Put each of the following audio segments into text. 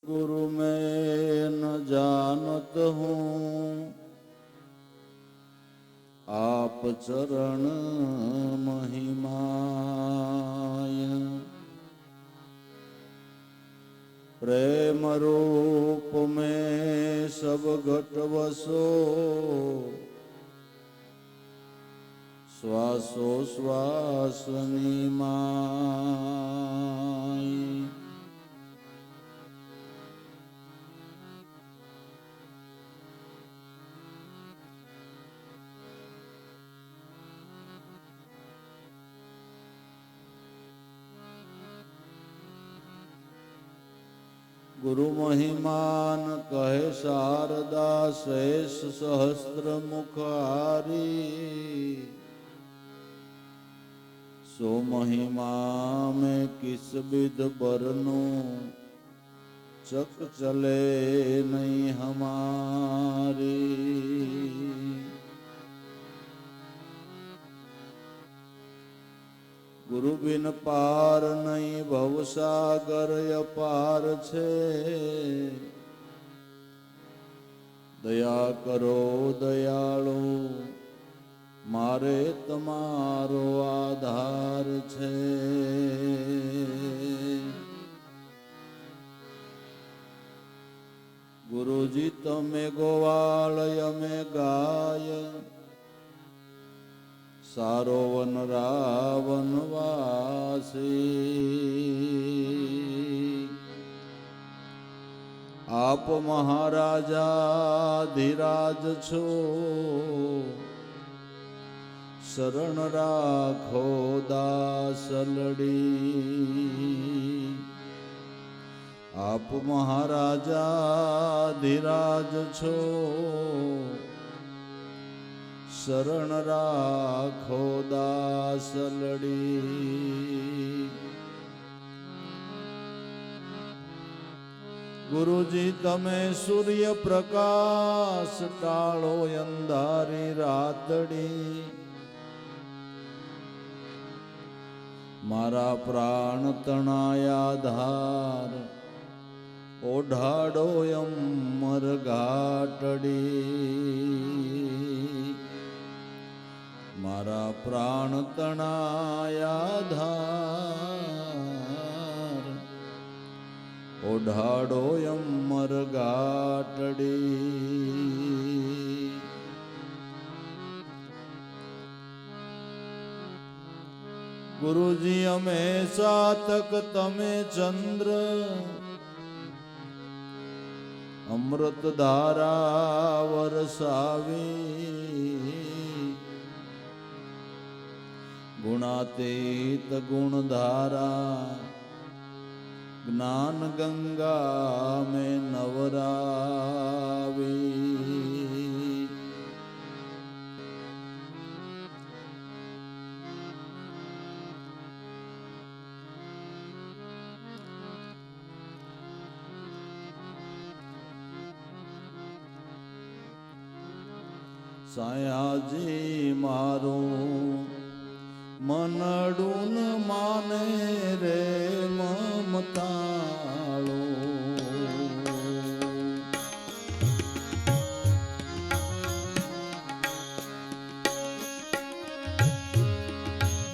गुरु मैं न जानत हूँ, आप चरण महिमाय। प्रेम रूप में सब घट बसो, श्वासो श्वास निमाय। गुरु महिमान कहे शारदा शेष सहस्त्र मुखारी। सो महिमा में किस विध बरनो, चक चले नहीं हमारी। गुरु बिन पार नहीं भवसागर अपार छे। दया करो दयाळु, मारे तमारो आधार छे। गुरुजी तमे गोवाळ अमे गाय, सारो वन रावण वासी। आप महाराजा धीराज छो, शरण राखो दासलड़ी। आप महाराजा धीराज छो, शरण राखो दासलड़ी। गुरुजी तमे सूर्य प्रकाश, टाळो अंधारी रातड़ी। मारा प्राण तणाया धार, ओढ़ाड़ो अमर घाटड़ी। मारा प्राण तणाया धार, ओढ़ाड़ो अमर घाटड़ी। गुरुजी हमेशा तक तमे चंद्र, अमृत धारा वरसावी। गुणातीत गुणधारा, ज्ञान गंगा में नवरावी। सायाजी मारो मनडून माने रे ममताळो।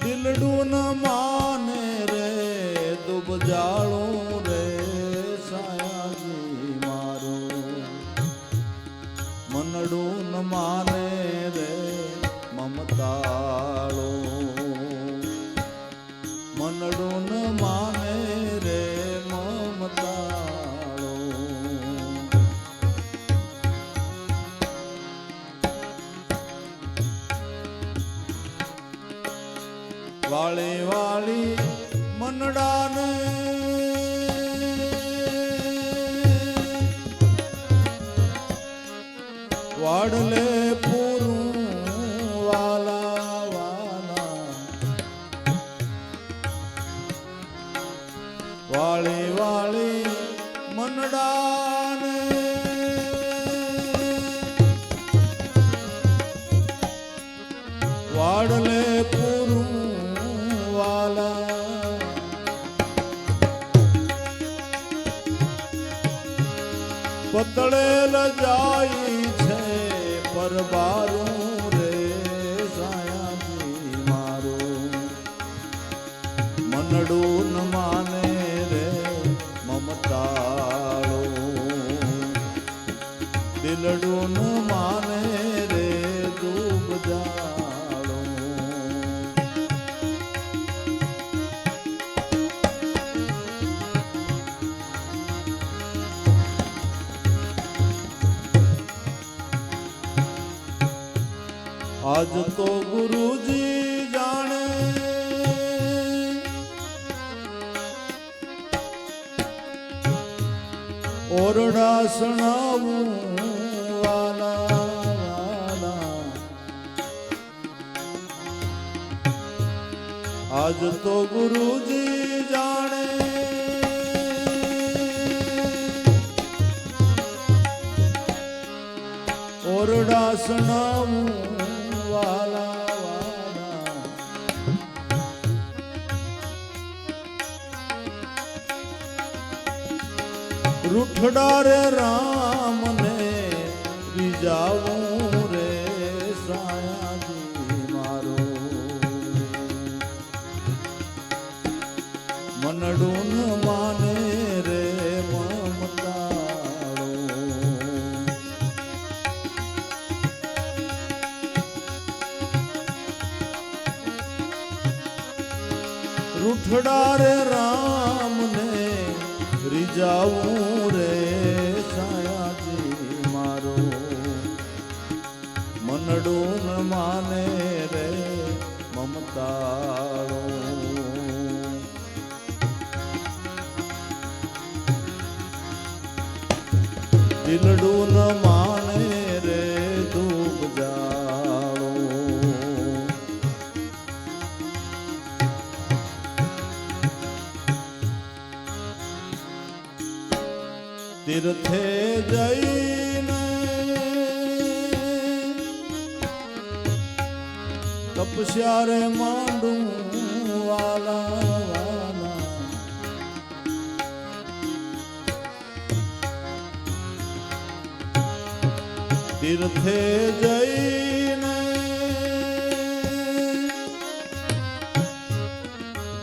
दिलडून माने रे दुबजाळो रे। सायाजी मारो मनडून माने रे ममताळो। मनडून माने रे ममताळो। वाली वाली मनडाने, वाडले पूरू वाला वाला। वाली वाली मनडाने, वाडले पूरू वाला। તળેલ જાય છે પરબારું રે સાયાજી મારું મનડું ન માને રે મમતાળો દિલડું ન માને રે ડૂબ જાળો આજ તો ગુરુજી જાણે ઓરડા સણાવું વાલા વાલા આજ તો ગુરુજી જાણે ઓરડા સણાવું વાલા વાલા રૂઠડા રે રામ ને રીજાવું રે સાયાજી મારો મનડું ન માને રે મમતાળો રૂઠડા રે રામ ને રીજાવું રે સાયાજી મારો મનડું ન માને રે મમતાળો દિલડું ન માને રે ડૂબ જાળો તીર્થે જઈને તપસ્યા રે માંડું વાલા વાલા તીર્થે જઈને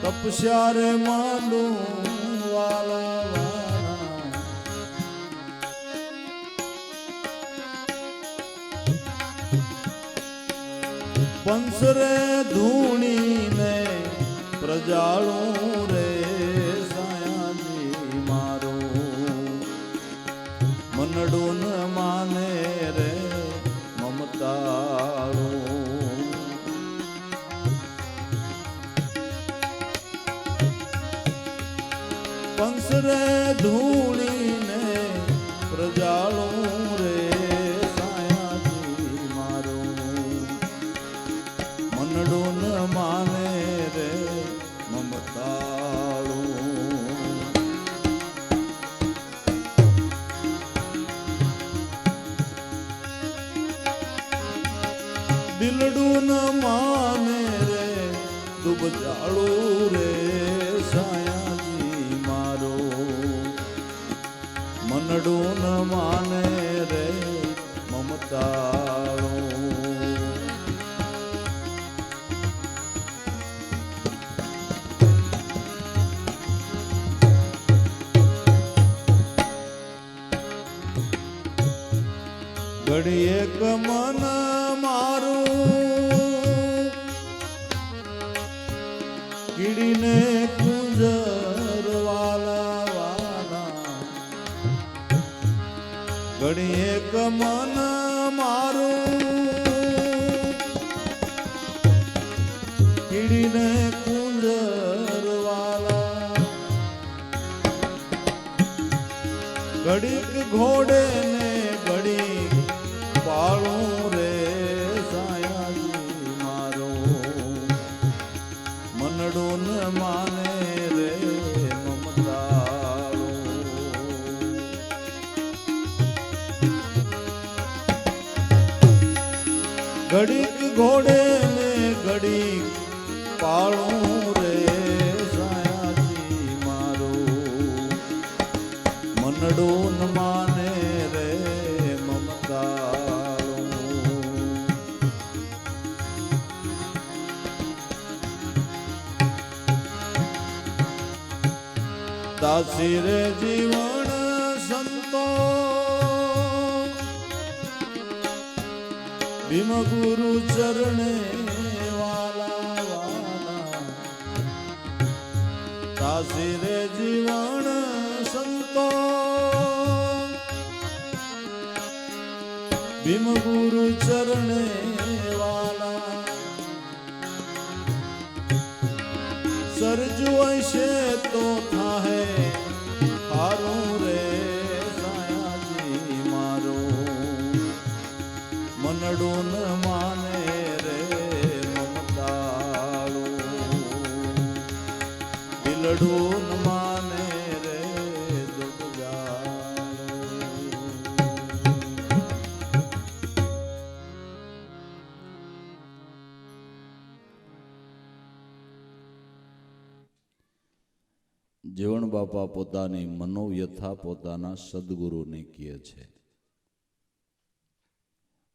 તપસ્યા રે માંડું વાલા પંસરે ધૂણીને પ્રજાળું રે સાયાજી મારો મનડું ન માને રે મમતાળો પંસરે ધૂણીને પ્રજાળું રે સાયાજી મારો મનડું ન માને રે મમતાળો દિલડું ન માને રે ડૂબ જાળું રે સાયાજી મારો મનડું ન માને રે મમતાળો ઘડી એક મન મારું કીડીને કુંજર વાલા વાલા ઘડી એક મન મારું કીડીને કુંજર વાલા ઘડીક ઘોડે ને ઘડીક પાળું રે સાયાજી મારો મનડું ન માને રે મમતાળો ઘડીક ઘોડે ને ઘડીક પાળું રે સાયાજી મારો મનડું ન માને રે દાસી રે જીવન સંતો ભીમ ગુરુ ચરણે વાલા વાલા દાસી રે જીવન સંતો ભીમ ગુરુ ચરણે વાલા સરજુ હશે તો થાહે હારું રે સાયાજી મારો મનડું ન માને રે મમતાળો દિલડું ન માને રે દુર્ગાળો. જીવણ બાપા પોતાની મનોવ્યથા પોતાના સદગુરુને કહે છે.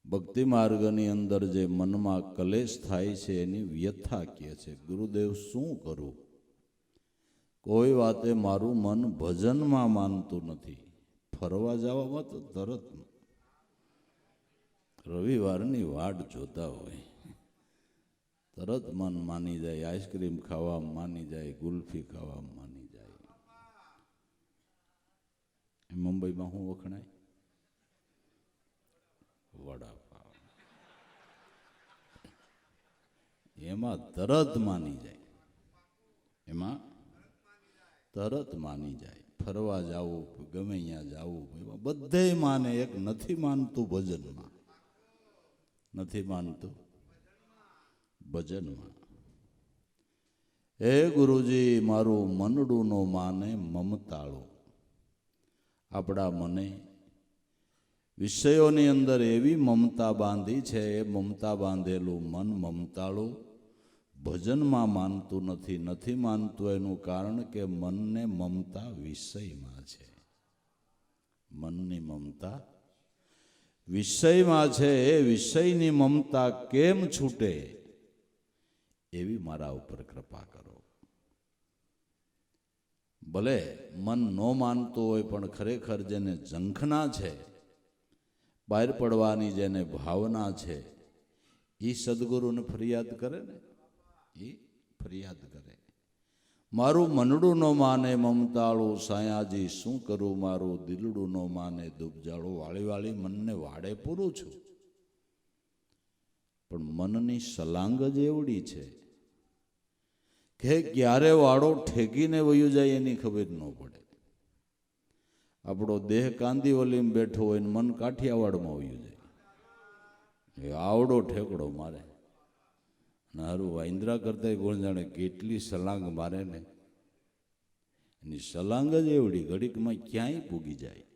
ભક્તિ માર્ગની અંદર જે મનમાં કલેશ થાય છે એની વ્યથા કહે છે. ગુરુદેવ શું કરું? કોઈ વાતે મારું મન ભજનમાં માનતું નથી. ફરવા જવામાં તો તરત રવિવારની વાટ જોતા હોય, તરત મન માની જાય. આઈસ્ક્રીમ ખાવામાં માની જાય, ગુલ્ફી ખાવામાં માની જાય. મુંબઈમાં શું વખણાય? વડાપાવ. એમાં તરત માની જાય, એમાં તરત માની જાય. ફરવા જવું, ગમે અહીંયા જવું, એમાં બધે માને. એક નથી માનતું ભજનમાં, નથી માનતું ભજનમાં. હે ગુરુજી, મારું મનડું નો માને મમતાળો. આપણા મને વિષયોની અંદર એવી મમતા બાંધી છે, એ મમતા બાંધેલું મન મમતાળું ભજનમાં માનતું નથી. નથી માનતું એનું કારણ કે મનને મમતા વિષયમાં છે. મનની મમતા વિષયમાં છે. એ વિષયની મમતા કેમ છૂટે એવી મારા ઉપર કૃપા કરો. ભલે મન ન માનતું હોય પણ ખરેખર જેને ઝંખના છે, બહાર પડવાની જેને ભાવના છે, એ સદગુરુને ફરિયાદ કરે ને, એ ફરિયાદ કરે. મારું મનડું ન માને મમતાળું સાયાજી શું કરું? મારું દિલડું ન માને દુબજાળું. વાળી વાળી મનને વાડે પૂરું છું, પણ મનની સલાંગ જ એવડી છે કે ક્યારે વાળો ઠેકીને વયું જાય એની ખબર ન પડે. આપણો દેહ કાંદીવલીમાં બેઠો હોય ને મન કાઠિયાવાડમાં વયું જાય. એ આવડો ઠેકડો મારે. અને હારું વાંદરા કરતા કોણ જાણે કેટલી સલાંગ મારે ને. એની સલાંગ જ એવડી, ઘડીકમાં ક્યાંય પૂગી જાય.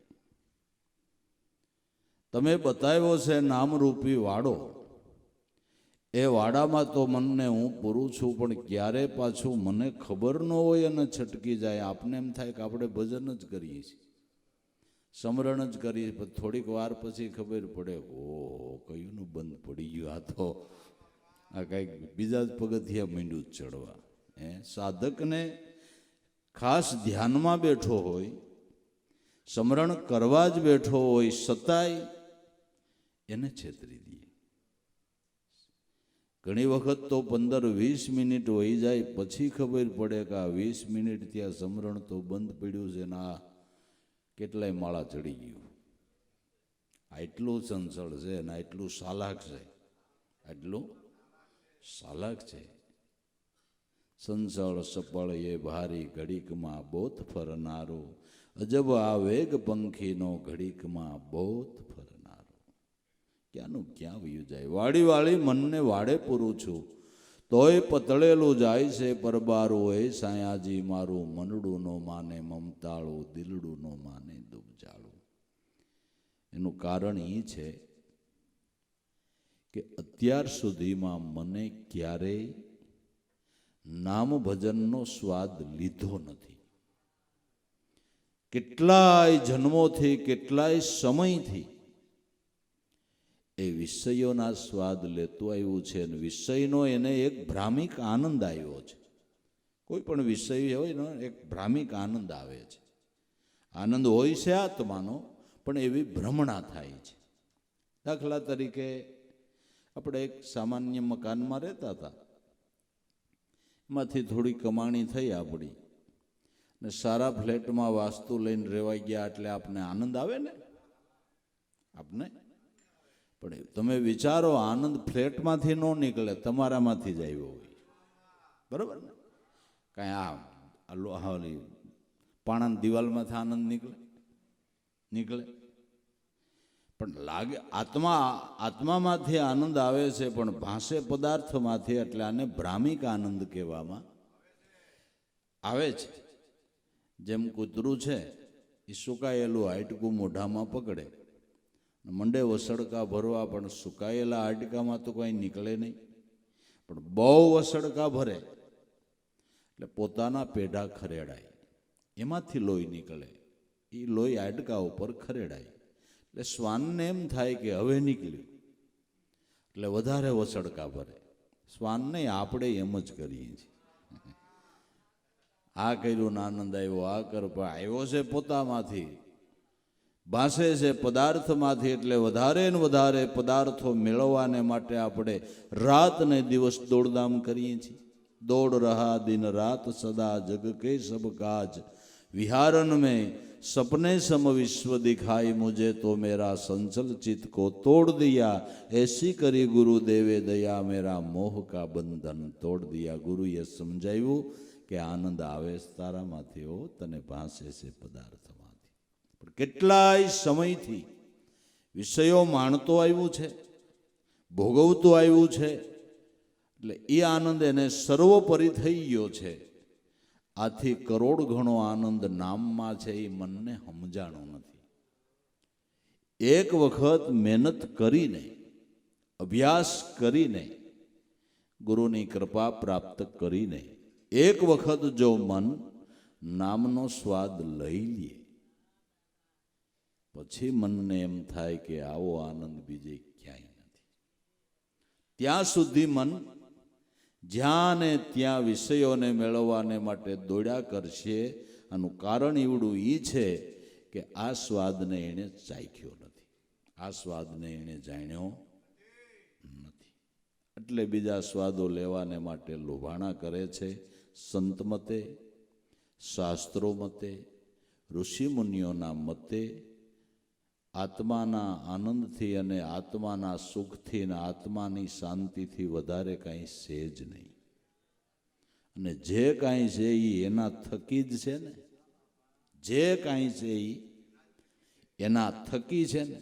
તમે બતાવ્યો છે નામરૂપી વાડો. એ વાડામાં તો મનને હું પૂરું છું, પણ ક્યારે પાછું મને ખબર ન હોય અને છટકી જાય. આપને એમ થાય કે આપણે ભજન જ કરીએ છીએ, સમરણ જ કરીએ. થોડીક વાર પછી ખબર પડે, ઓ કયુંનું બંધ પડી ગયું. આ તો આ કંઈક બીજા જ પગથિયા મીંડું જ ચડવા. સાધકને ખાસ ધ્યાનમાં બેઠો હોય, સમરણ કરવા જ બેઠો હોય, છતાંય એને છેતરી દઈએ. ઘણી વખત તો 15-20 મિનિટ વહી જાય પછી ખબર પડે કે આ 20 મિનિટ ત્યાં સમરણ તો બંધ પડ્યું છે ને આ કેટલાય માળા ચડી ગયું. આટલું ચંચળ છે ને આટલું સાલાક છે, આટલું સાલાક છે. સંચળ સપળ એ ભારી ઘડીકમાં બોત ફરનારો, અજબ આ વેગ પંખીનો ઘડીકમાં બોત ફરનારો. ક્યાંનું ક્યાં વયું જાય. વાળી વાળી મનને વાડે પૂરું છું, તોય પતળેલું જાય છે પરબારું. એ સાયાજી મારું મનડું નો માને મમતાળું, દિલડું નો માને દુબજાળું. એનું કારણ એ છે કે અત્યાર સુધીમાં મને ક્યારેય નામ ભજનનો સ્વાદ લીધો નથી. કેટલાય જન્મોથી, કેટલાય સમયથી એ વિષયોના સ્વાદ લેતું આવ્યું છે, અને વિષયનો એને એક ભ્રામિક આનંદ આવ્યો છે. કોઈ પણ વિષય હોય ને એક ભ્રામિક આનંદ આવે છે. આનંદ હોય છે આત્માનો, પણ એવી ભ્રમણા થાય છે. દાખલા તરીકે આપણે એક સામાન્ય મકાનમાં રહેતા હતા, એમાંથી થોડી કમાણી થઈ આપણી, ને સારા ફ્લેટમાં વાસ્તુ લઈને રહેવાઈ ગયા એટલે આપને આનંદ આવે ને આપને. પણ તમે વિચારો, આનંદ ફ્લેટમાંથી ન નીકળે, તમારામાંથી જ આવ્યો હોય, બરાબર ને? કાંઈ આ પાણાની દિવાલમાંથી આનંદ નીકળે? પણ લાગે આત્મામાંથી આનંદ આવે છે, પણ ભાષે પદાર્થમાંથી, એટલે આને ભ્રામિક આનંદ કહેવામાં આવે છે. જેમ કૂતરું છે એ સુકાયેલું હાડકું મોઢામાં પકડે, મંડે વસડકા ભરવા, પણ સુકાયેલા હાડકામાં તો કંઈ નીકળે નહીં. પણ બહુ વસડકા ભરે એટલે પોતાના પેઢા ખરેડાય, એમાંથી લોહી નીકળે, એ લોહી હાડકા ઉપર ખરેડાય, એટલે શ્વાનને એમ થાય કે હવે નીકળ્યું, એટલે વધારે વસડકા ભરે. શ્વાનને આપણે એમ જ કરીએ છીએ. આ કર્યું ને આનંદ આવ્યો, આ કર, આવ્યો છે પોતામાંથી, ભાષે છે પદાર્થમાંથી, એટલે વધારે ને વધારે પદાર્થો મેળવવાને માટે આપણે રાત ને દિવસ દોડધામ કરીએ છીએ. દોડ રહા દિન રાત સદા જગ કે સબ કાજ, વિહારન में सपने सम विश्व दिखाई, मुझे तो मेरा संचल चित को तोड़ दिया, ऐसी करी गुरुदेवे दया, मेरा मोह का बंधन तोड़ दिया. गुरुએ સમજાવ્યું કે આનંદ આવે તારામાંથી હો, તને ભાષે છે પદાર્થમાંથી. પણ કેટલાય સમયથી વિષયો માણતો આવ્યું છે, ભોગવતું આવ્યું છે, એટલે એ આનંદ એને સર્વોપરી થઈ ગયો છે. આથી કરોડ ગણો આનંદ નામમાં છે, એ મનને સમજાણો નથી. એક વખત મહેનત કરીને, અભ્યાસ કરીને, ગુરુની કૃપા પ્રાપ્ત કરીને, એક વખત જો મન નામનો સ્વાદ લઈ લે, પછી મનને એમ થાય કે આવો આનંદ બીજે ક્યાંય નથી. ત્યાં સુધી મન જ્યાં ને ત્યાં વિષયોને મેળવવાને માટે દોડ્યા કરશે. આનું કારણ એવડું એ છે કે આ સ્વાદને એણે ચાખ્યો નથી, આ સ્વાદને એણે જાણ્યો નથી, એટલે બીજા સ્વાદો લેવાને માટે લોભાણા કરે છે. સંત મતે, શાસ્ત્રો મતે, ઋષિમુનિઓના મતે આત્માના આનંદથી અને આત્માના સુખથી અને આત્માની શાંતિથી વધારે કાંઈ છે જ નહીં. અને જે કાંઈ છે એ એના થકી જ છે ને, જે કાંઈ છે એ એના થકી છે ને.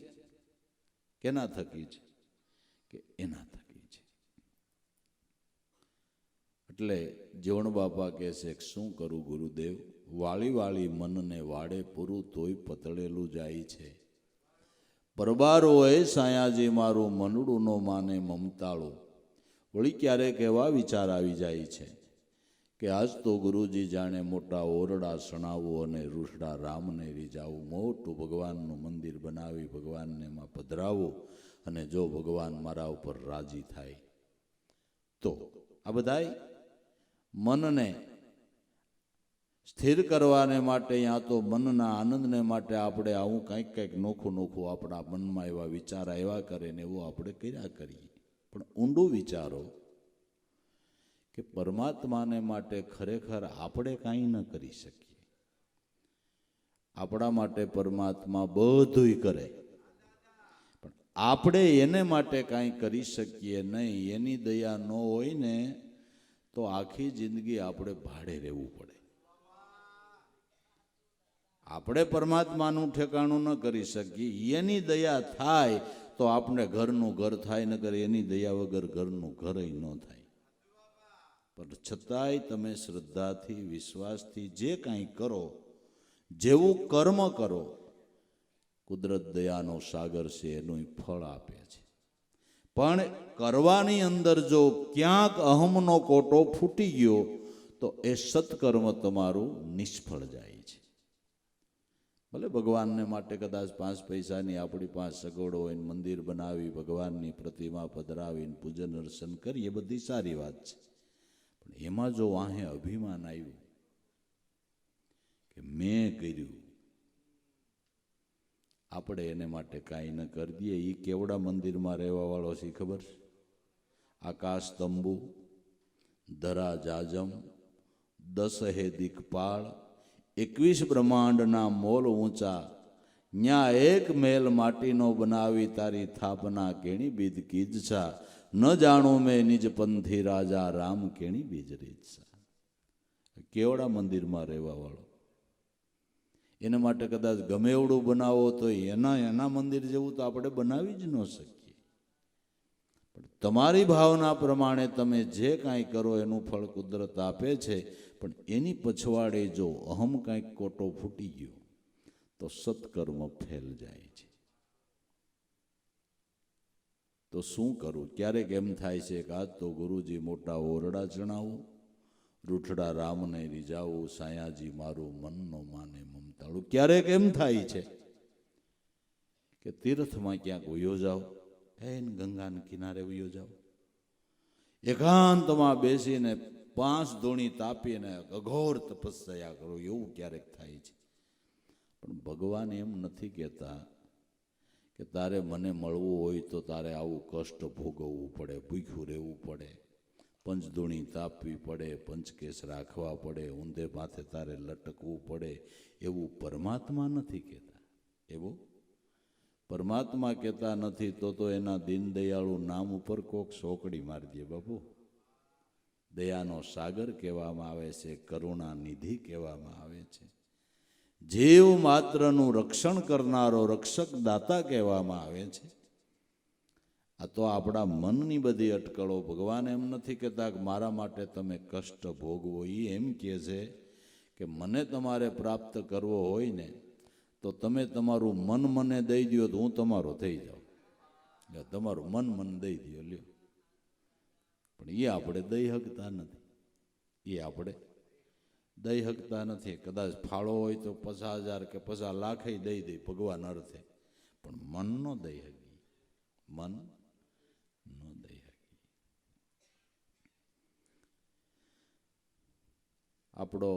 કેના થકી છે? કે એના થકી છે. એટલે જીવણ બાપા કહે છે કે શું કરું ગુરુદેવ, વાળી વાળી મનને વાડે પૂરું તોય પતળેલું જાય છે. પરબારો એ સાયાજી મારું મનડું નો માને મમતાળું. વળી ક્યારેક એવા વિચાર આવી જાય છે કે આજ તો ગુરુજી જાણે મોટા ઓરડા સણાવું અને રૂષડા રામને રીજાવું, મોટું ભગવાનનું મંદિર બનાવી ભગવાનને એમાં પધરાવું, અને જો ભગવાન મારા ઉપર રાજી થાય તો. આ બધાય મનને સ્થિર કરવાને માટે, યા તો મનના આનંદને માટે આપણે આવું કંઈક નોખું નોખું આપણા મનમાં એવા વિચાર આવ્યા કરે ને એવું આપણે કર્યા કરીએ. પણ ઊંડું વિચારો કે પરમાત્માને માટે ખરેખર આપણે કાંઈ ન કરી શકીએ. આપણા માટે પરમાત્મા બધુંય કરે, પણ આપણે એને માટે કાંઈ કરી શકીએ નહીં. એની દયા ન હોય ને તો આખી જિંદગી આપણે ભાડે રહેવું પડે. આપણે પરમાત્માનું ઠેકાણું ન કરી શકીએ. એની દયા થાય તો આપણે ઘરનું ઘર થાય, ન કરે એની દયા વગર ઘરનું ઘર ન થાય. પણ છતાંય તમે શ્રદ્ધાથી, વિશ્વાસથી જે કાંઈ કરો, જેવું કર્મ કરો, કુદરત દયાનો સાગર છે, એનું ફળ આપે છે. પણ કરવાની અંદર જો ક્યાંક અહમનો કોટો ફૂટી ગયો તો એ સત્કર્મ તમારું નિષ્ફળ જાય છે. ભલે ભગવાનને માટે કદાચ 5 પૈસાની આપણી પાસે સગવડ હોય, મંદિર બનાવી ભગવાનની પ્રતિમા પધરાવીને પૂજન અર્ચન કરીએ, બધી સારી વાત છે. પણ એમાં જો વાહે અભિમાન આવ્યું કે મેં કર્યું, આપણે એને માટે કાંઈ ન કરી દઈએ. એ કેવડા મંદિરમાં રહેવા વાળો છે ખબર છે? આકાશ તંબુ, ધરા જાજમ, 10 હે દિક્પાળ, 21 બ્રહ્માંડના મોલ ઊંચા, ન્યા એક મેલ માટીનો બનાવી તારી થાપના કેણી બીજ કીધછા, ન જાણું મેં નિજ પંથી રાજા રામ કેણી બીજ રીતસા. કેવડા મંદિરમાં રહેવા વાળો એના માટે કદાચ ગમે એવડું બનાવો તો એના મંદિર જેવું તો આપણે બનાવી જ ન શકીએ. પણ તમારી ભાવના પ્રમાણે તમે જે કાંઈ કરો એનું ફળ કુદરત આપે છે. પણ એની પછવાડે જો અહમ કાંઈક કોટો ફૂટી ગયો તો સત્કર્મ ફેલ જાય છે. તો શું કરું? ક્યારેક એમ થાય છે કે આજ તો ગુરુજી મોટા ઓરડા ચણાવું, રૂઠડા રામને રીઝાવું, સાયાજી મારું મનનો માને મમતાળું. ક્યારેક એમ થાય છે કે તીર્થમાં ક્યાંક વયો જાઓ, એને ગંગાના કિનારે વયો જાઓ, એકાંતમાં બેસીને 5 ધૂણી તાપીને અઘોર તપસ્યા કરો, એવું ક્યારેક થાય છે. પણ ભગવાન એમ નથી કહેતા કે તારે મને મળવું હોય તો તારે આવું કષ્ટ ભોગવવું પડે, ભૂખ્યું રહેવું પડે, પંચધૂણી તાપવી પડે, પંચકેશ રાખવા પડે, ઊંધે માથે તારે લટકવું પડે. એવું પરમાત્મા નથી કહેતા. એવું પરમાત્મા કહેતા નથી. તો એના દીનદયાળુ નામ ઉપર કોક સોકડી મારી દે બાપુ. દયાનો સાગર કહેવામાં આવે છે, કરુણા નિધિ કહેવામાં આવે છે, જીવ માત્રનું રક્ષણ કરનારો રક્ષક દાતા કહેવામાં આવે છે. આ તો આપણા મનની બધી અટકળો. ભગવાન એમ નથી કહેતા કે મારા માટે તમે કષ્ટ ભોગવો. એ એમ કહે છે કે મને તમારે પ્રાપ્ત કરવો હોય ને તો તમે તમારું મન મને દઈ દો તો હું તમારો થઈ જાઉં. તમારું મન મને દઈ દો લ્યો. પણ એ આપણે દઈ શકતા નથી. એ આપણે દઈ શકતા નથી. કદાચ ફાળો હોય તો 50,000 કે 50 લાખ દઈ દઈ ભગવાન અર્થે, પણ મન નો દઈ શકી. મન નો દઈ શકી. આપણો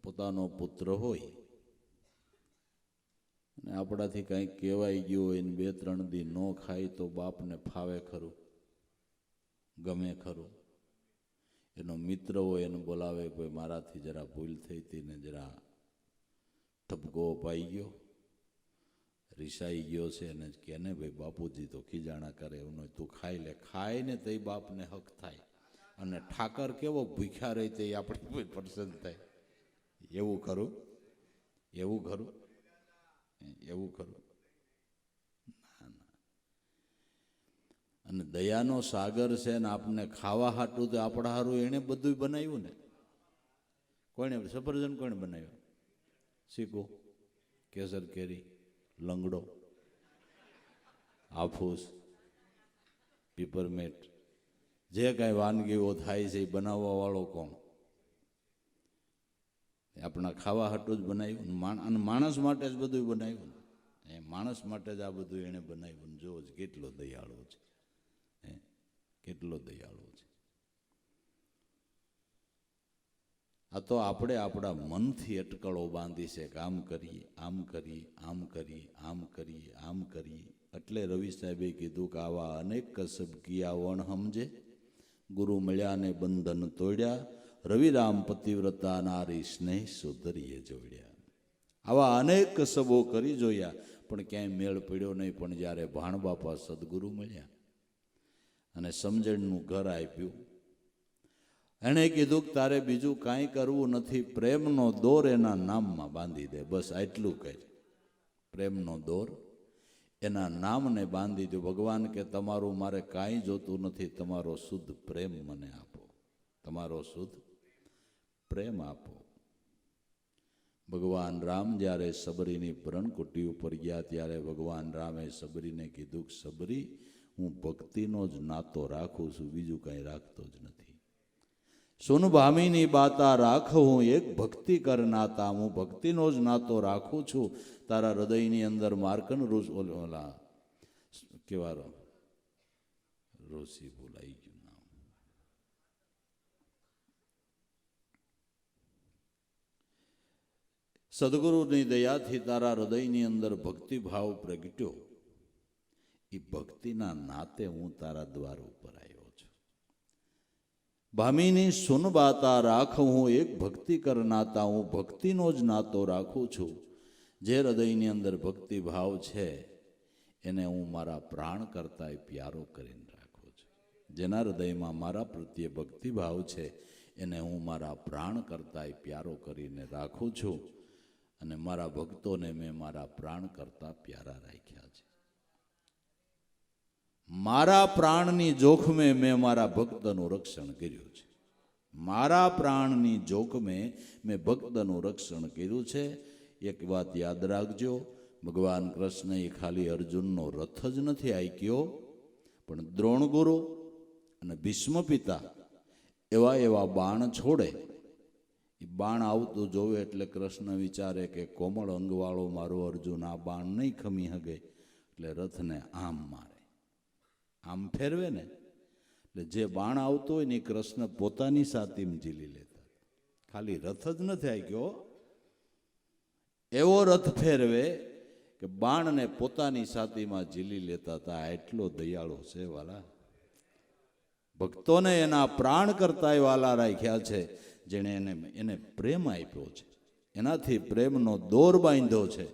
પોતાનો પુત્ર હોય અને આપણાથી કંઈક કહેવાય ગયું હોય ને 2-3 દી ન ખાય તો બાપને ફાવે ખરું? ગમે ખરું? એનો મિત્ર હોય એને બોલાવે, કોઈ મારાથી જરા ભૂલ થઈ હતી ને જરા ઠપકો પાઈ ગયો, રીસાઈ ગયો છે, એને કે ને ભાઈ બાપુજી તો ખીજાણા કરે, એનું તું ખાઈ લે. ખાય ને તો બાપને હક થાય. અને ઠાકર કેવો ભૂખ્યા રહી તે આપણે પસંદ થાય. એવું ખરું? એવું ખરું? એવું ખરું? ના ના. અને દયાનો સાગર છે ને આપણને ખાવા હાટું તો આપણા હારું એણે બધું બનાવ્યું ને. કોણે? સફરજન કોણે બનાવ્યું? શીખો, કેસર કેરી, લંગડો, હાફૂસ, પીપરમેટ, જે કાંઈ વાનગીઓ થાય છે એ બનાવવા વાળો કોણ? આપણા ખાવા હાટું જ બનાવ્યું. અને માણસ માટે જ બધું બનાવ્યું. એ માણસ માટે જ આ બધું એણે બનાવ્યું. જો કેટલો દયાળુ છે, કેટલો દયાળુ છે. આ તો આપણે આપણા મનથી અટકળો બાંધી છે કે આમ કરીએ, આમ કરીએ, આમ કરીએ, આમ કરીએ, આમ કરીએ. એટલે રવિ સાહેબે કીધું કે આવા અનેક કસબ કિયા વણ સમજે, ગુરુ મળ્યા ને બંધન તોડ્યા, રવિરામ પતિવ્રતા નારી સ્નેહ સુધરીએ જોડ્યા. આવા અનેક કસબો કરી જોયા પણ ક્યાંય મેળ પડ્યો નહીં. પણ જ્યારે ભાણબાપા સદગુરુ મળ્યા અને સમજણનું ઘર આપ્યું, એણે કીધું કે તારે બીજું કાંઈ કરવું નથી, પ્રેમનો દોર એના નામમાં બાંધી દે. બસ આટલું કહે. પ્રેમનો દોર એના નામને બાંધી દો. ભગવાન કે તમારું મારે કાંઈ જોતું નથી, તમારો શુદ્ધ પ્રેમ મને આપો, તમારો શુદ્ધ પ્રેમ આપો. ભગવાન રામ જ્યારે સબરીની પરણકુટી ઉપર ગયા ત્યારે ભગવાન રામે સબરીને કીધું કે સબરી, હું ભક્તિનો જ નાતો રાખું છું, બીજું કાંઈ રાખતો જ નથી. સુન ભામીની બાતા રાખું એક ભક્તિ કર નાતા, હું ભક્તિનો જ નાતો રાખું છું. તારા હૃદયની અંદર માર્કન ઓલા કેવા ઋષિ ભૂલાઈ ગયું નામ, સદગુરુની દયાથી તારા હૃદયની અંદર ભક્તિભાવ પ્રગટ્યો. એ ભક્તિના નાતે હું તારા દ્વાર ઉપર આવ્યો છું. ભામીની સુન બાતા રાખ હું એક ભક્તિ કર નાતા, હું ભક્તિનો જ નાતો રાખું છું. જે હૃદયની અંદર ભક્તિભાવ છે એને હું મારા પ્રાણ કરતા પ્યારો કરીને રાખું છું. જેના હૃદયમાં મારા પ્રત્યે ભક્તિભાવ છે એને હું મારા પ્રાણ કરતા પ્યારો કરીને રાખું છું. અને મારા ભક્તોને મેં મારા પ્રાણ કરતા પ્યારા રાખ્યા છે. મારા પ્રાણની જોખમે મેં મારા ભક્તનું રક્ષણ કર્યું છે. મારા પ્રાણની જોખમે મેં ભક્તનું રક્ષણ કર્યું છે. એક વાત યાદ રાખજો, ભગવાન કૃષ્ણએ ખાલી અર્જુનનો રથ જ નથી આંક્યો, પણ દ્રોણગુરુ અને ભીષ્મ પિતા એવા એવા બાણ છોડે. એ બાણ આવતું જોવે એટલે કૃષ્ણ વિચારે કે કોમળ અંગવાળો મારો અર્જુન આ બાણ નહીં ખમી હગે, એટલે રથને આમ મારે, આમ ફેરવે ને, એટલે જે બાણ આવતો હોય ને એ કૃષ્ણ પોતાની સાથીમાં ઝીલી લેતા. ખાલી રથ જ નથી આગ્યો, એવો રથ ફેરવે કે બાણને પોતાની સાથીમાં ઝીલી લેતા હતા. એટલો દયાળુ છે વાલા. ભક્તોને એના પ્રાણ કરતા વાલા રાખ્યા છે, જેણે એને પ્રેમ આપ્યો છે, એનાથી પ્રેમનો દોર બાંધ્યો છે,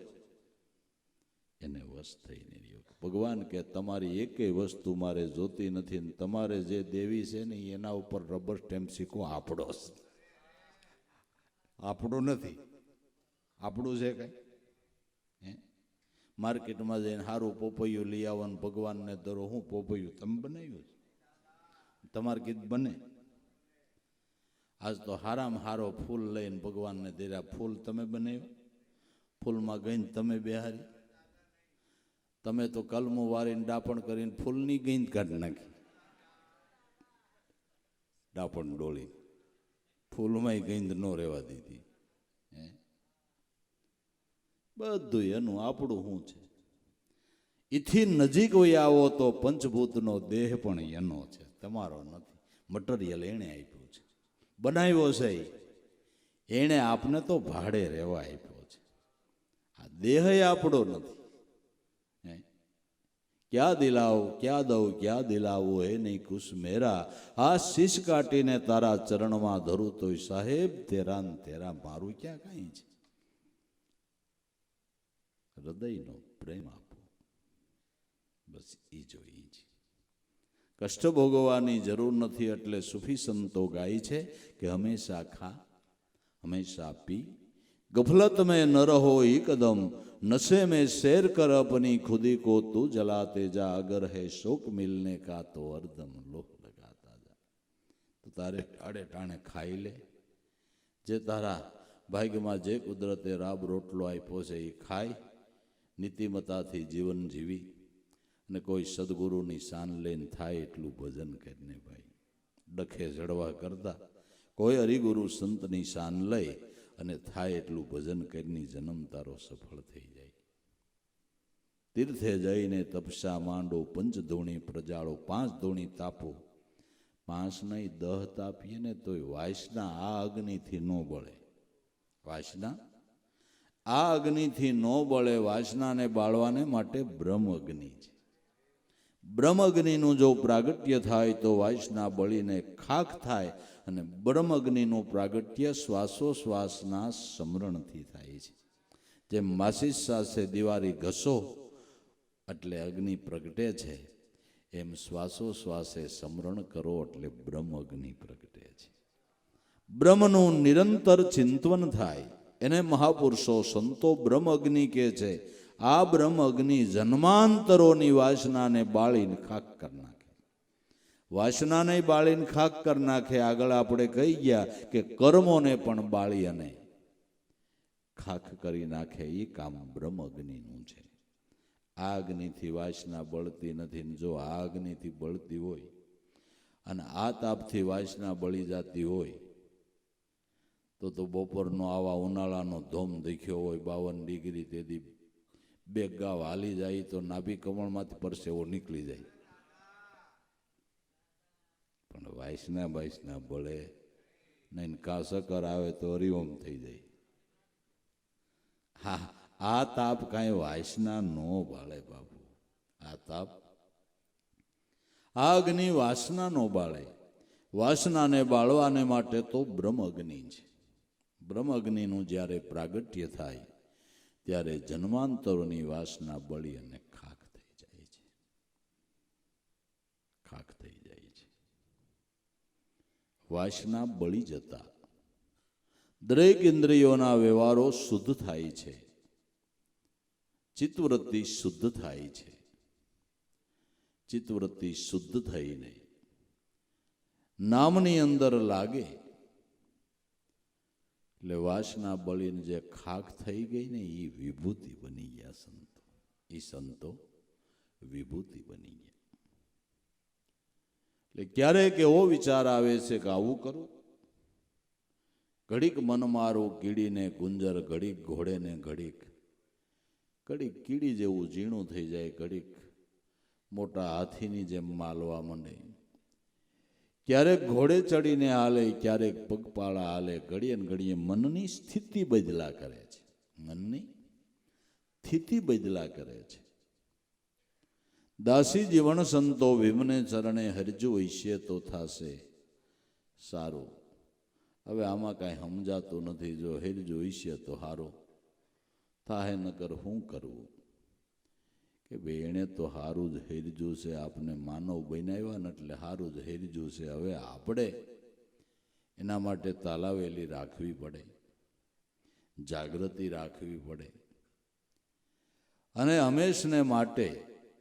એને વશ થઈને રહ્યો. ભગવાન કે તમારી એકેય વસ્તુ મારે જોતી નથી, તમારે જે દેવી છે ને એના ઉપર રબર સ્ટેમ્પ શીખો. આપણો આપણું નથી, આપણું છે કઈ. માર્કેટમાં જઈને સારું પોપૈયું લઈ આવવાનું, ભગવાનને ધરો. હું પોપૈયું તમે બનાવ્યું છે, તમારે કીધ બને. આજ તો હારામાં હારો ફૂલ લઈને ભગવાનને ધર્યા. ફૂલ તમે બનાવ્યું, ફૂલમાં ગઈને તમે બેહારી. તમે તો કલમું વારીને ડાપણ કરીને ફૂલની ગઈંદ કાઢી નાખી, ડાપણ ડોળી ફૂલમાં ગઈંદ ન રહેવા દીધી. બધું એનું, આપણું શું છે. એથી નજીક હોય આવો તો પંચભૂતનો દેહ પણ એનો છે, તમારો નથી. મટીરિયલ એણે આપ્યું છે, બનાવ્યો છે એણે. આપને તો ભાડે રહેવા આપ્યો છે. આ દેહ આપણો નથી. ક્યાં દિલાવ ક્યાં દઉં ક્યાં દિલાવું હે નહીં કુશ મેરા. આ શીશ કાટીને તારા ચરણમાં ધરું તોય સાહેબ તેરા ને તેરા મારું ક્યાં કાંઈ છે. હૃદયનો પ્રેમ આપો, બસ એ જોઈએ છે. કષ્ટ ભોગવવાની જરૂર નથી. એટલે સુફી સંતો ગાય છે કે હંમેશા ખા હંમેશા પી, ગફલત મેં ન રહો એકદમ, नशे में सैर कर अपनी खुदी को तू जलाते जा, अगर है शोक मिलने का तो हरदम लोह लगाता जा. तो तारे ટાણે ટાણે ખાઈ લે. જે તારા ભાગ્યમાં જે કુદરતે રાબ રોટલો આપ્યો છે એ ખાય, નીતિમતાથી જીવન જીવી, અને કોઈ સદગુરુની શાન લઈને થાય એટલું ભજન કરીને ભાઈ ડખે જડવા કરતા કોઈ હરિગુરુ સંતની શાન લઈ અને થાય એટલું ભજન કરીને જન્મ તારો સફળ થઈ જાય. તીર્થે જઈને તપસ્યા માંડો, પંચ ધૂણી પ્રજાળો, 5 ધૂણી તાપો. 5 નહીં 10 તાપીએ ને તોય વાસના આ અગ્નિથી ન બળે. વાસના આ અગ્નિથી ન બળે. વાસનાને બાળવાને માટે બ્રહ્મ અગ્નિ છે. બ્રહ્મ અગ્નિનું જો પ્રાગટ્ય થાય તો વાસના બળીને ખાખ થાય, અને બ્રહ્મ અગ્નિનું પ્રાગટ્ય શ્વાસોશ્વાસના સમરણથી થાય છે. જેમ માચીસ સાથે દિવાળી ઘસો એટલે અગ્નિ પ્રગટે છે, એમ શ્વાસોશ્વાસે સમરણ કરો એટલે બ્રહ્મ અગ્નિ પ્રગટે છે. બ્રહ્મનું નિરંતર ચિંતન થાય એને મહાપુરુષો સંતો બ્રહ્મ અગ્નિ કહે છે. આ બ્રહ્મ અગ્નિ જન્માંતરોની વાસનાને બાળીને ખાક કરી નાખે. વાસનાને બાળીને ખાક કરી નાખે. આગળ આપણે કહી ગયા કે કર્મોને પણ બાળી અને ખાક કરી નાખે. એ કામ બ્રહ્મ અગ્નિનું છે. આ અગ્નિથી વાસના બળતી નથી. જો આ અગ્નિથી બળતી હોય અને આ તાપથી વાસના બળી જતી હોય તો બપોરનો આવા ઉનાળાનો ધોમ દેખ્યો હોય 52 ડિગ્રી, તેથી 2 ગાવ હાલી જાય તો નાભી કમળમાંથી પરસેવો નીકળી જાય. પણ વાસના બળે નહીં. કાસકર આવે તો હરિઓમ થઈ જાય. હા, આ તાપ કાંઈ વાસના નો બાળે બાપુ. આ તાપ, આ અગ્નિ વાસના નો બાળે. વાસનાને બાળવાને માટે તો બ્રહ્મ અગ્નિ છે. બ્રહ્મ અગ્નિનું જ્યારે પ્રાગટ્ય થાય ત્યારે જન્માંતરોની વાસના બળી અને ખાખ થઈ જાય છે. ખાખ થઈ જાય છે. વાસના બળી જતા દરેક ઇન્દ્રિયોના વ્યવહારો શુદ્ધ થાય છે. ચિત્તવૃત્તિ શુદ્ધ થાય છે. ચિત્તવૃત્તિ શુદ્ધ થઈને નામની અંદર લાગે એટલે વાસના બળીને જે ખાખ થઈ ગઈ ને એ વિભૂતિ બની ગયા સંતો. એ સંતો વિભૂતિ બની ગયા. એટલે ક્યારેક એવો વિચાર આવે છે કે આવું કરું, ઘડીક મન મારું કીડીને ગુંજર, ઘડીક ઘોડેને ઘડીક કીડી જેવું ઝીણું થઈ જાય, ઘડીક મોટા હાથીની જેમ માલવા માંડે. ક્યારેક ઘોડે ચડીને હાલે, ક્યારેક પગપાળા હાલે. ઘડીએ ને ઘડીએ મનની સ્થિતિ બદલા કરે છે. મનની સ્થિતિ બદલા કરે છે. દાસી જીવન સંતો ભીમને ચરણે હરજુ હૈશે તો થાશે સારું. હવે આમાં કાંઈ સમજાતું નથી. જો હેરજુ હૈશે તો હારો થાહે, નકર શું કરવું? કે ભાઈ એણે તો હારું જ હેરજું છે, આપને માનવ બનાવ્યા ને એટલે હારું જ હેરજું છે. હવે આપણે એના માટે તાલાવેલી રાખવી પડે, જાગૃતિ રાખવી પડે અને હંમેશને માટે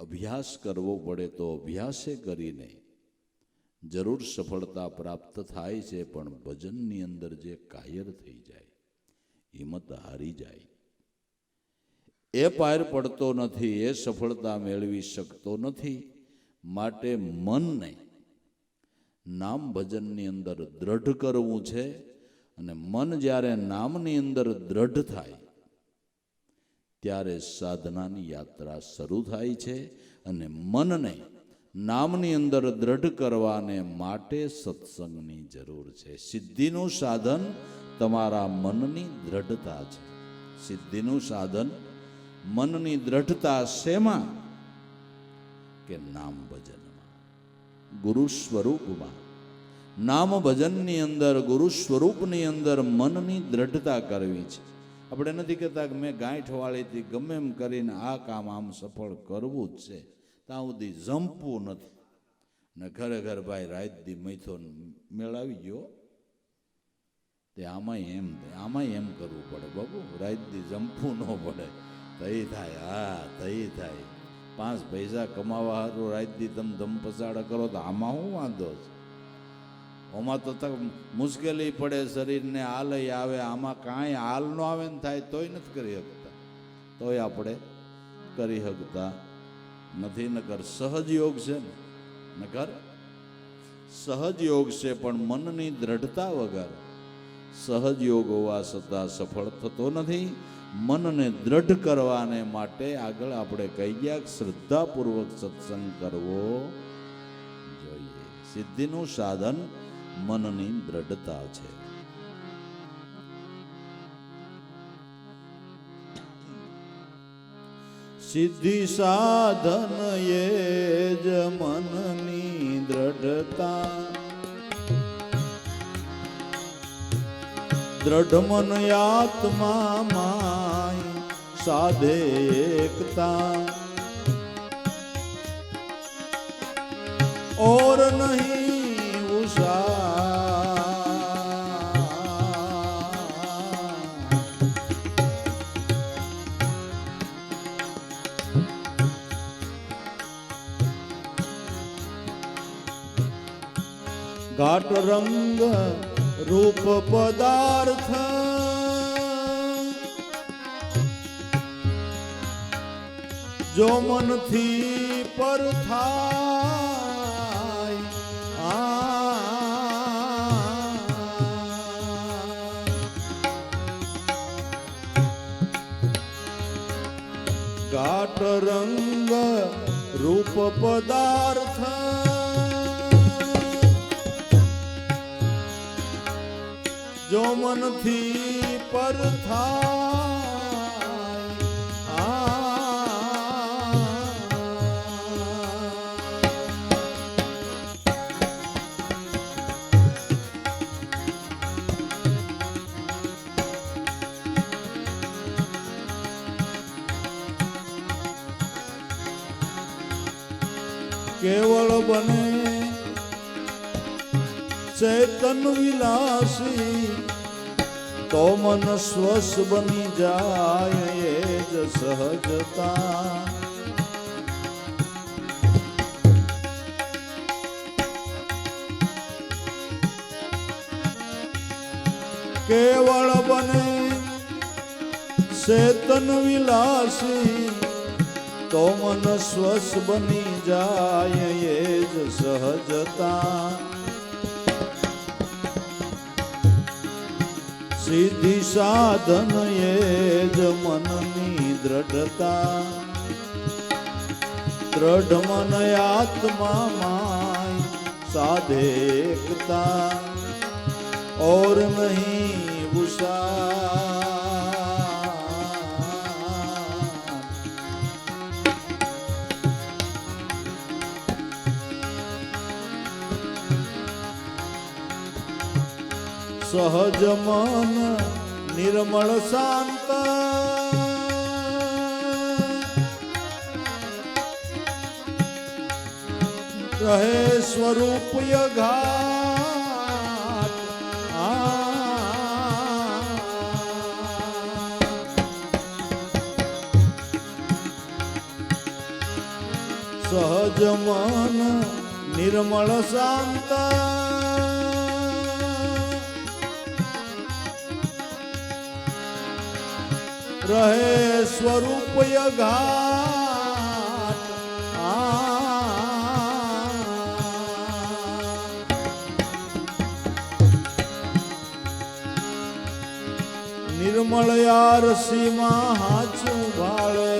અભ્યાસ કરવો પડે. તો અભ્યાસે કરીને જરૂર સફળતા પ્રાપ્ત થાય છે. પણ ભજનની અંદર જે કાયર થઈ જાય, હિંમત હારી જાય, એ પાર પડતો નથી, એ સફળતા મેળવી શકતો નથી. માટે મનને નામ ભજનની અંદર દ્રઢ કરવું છે. અને મન જ્યારે નામની અંદર દ્રઢ થાય ત્યારે સાધનાની યાત્રા શરૂ થાય છે. અને મનને નામની અંદર દ્રઢ કરવાને માટે સત્સંગની જરૂર છે. સિદ્ધિનું સાધન તમારા મનની દ્રઢતા છે. સિદ્ધિનું સાધન મનની દ્રઢતા શેમાં? કે નામ ભજનમાં, ગુરુ સ્વરૂપમાં. નામ ભજનની અંદર, ગુરુ સ્વરૂપની અંદર મનની દ્રઢતા કરવી છે. આપણે નથી કહેતા કે મેં ગાંઠ વાળીથી ગમે એમ કરીને આ કામ આમ સફળ કરવું જ છે, ત્યાં સુધી જંપવું નથી. ને ખરેખર ભાઈ રાત દી મૈથો મેળાવી ગયો તે આમાંય એમ કરવું પડે બાબુ. રાત દી જંપવું ન પડે. તઈ થાય, હા તઈ થાય. 5 પૈસા કમાવા હારું રાત દી તમે ધમ પસાડા કરો તો આમાં શું વાંધો છે? આમાં તો મુશ્કેલી પડે, શરીરને હાલય આવે. આમાં કાંઈ હાલ ન આવે ને થાય તોય નથી કરી શકતા, તોય આપણે કરી શકતા નથી. નકર સહજ યોગ છે ને, નકર સહજ યોગ છે. પણ મનની દ્રઢતા વગર સહજ યોગ હોવા છતાં સફળ થતો નથી. મનને દ્રઢ કરવાને માટે આગળ આપણે કહી ગયા શ્રદ્ધાપૂર્વક સત્સંગ કરવો જોઈએ. સિદ્ધિનું સાધન મનની દ્રઢતા છે. સિદ્ધિ સાધન એ જ મનની દ્રઢતા. દ્રઢ મન આત્મા માય સાધે એકતા. और नहीं उषा घाट रंग रूप पदार्थ जो मन थी पर થાય ઘાટ રંગ રૂપ પદાર્થ જો મનથી પર થાય કેવળ બને ચેતન વિલાસી તો મન સ્વસ બની જાય એ જ સહજતા કેવળ બને ચેતન વિલાસી તો મન સ્વસ બની જાય એ જ સહજતા સિદ્ધિ સાધન એ જ મનની દ્રઢતા દ્રઢ મન આત્મા માય સાધે એકતા और नहीं उषा સહજ મન નિર્મળ શાંત રહે સ્વરૂપ યઘાટ સહજ મન નિર્મળ શાંત રહે સ્વરૂપ યઘાટ નિર્મળ યાર સીમા હાચું ભાળે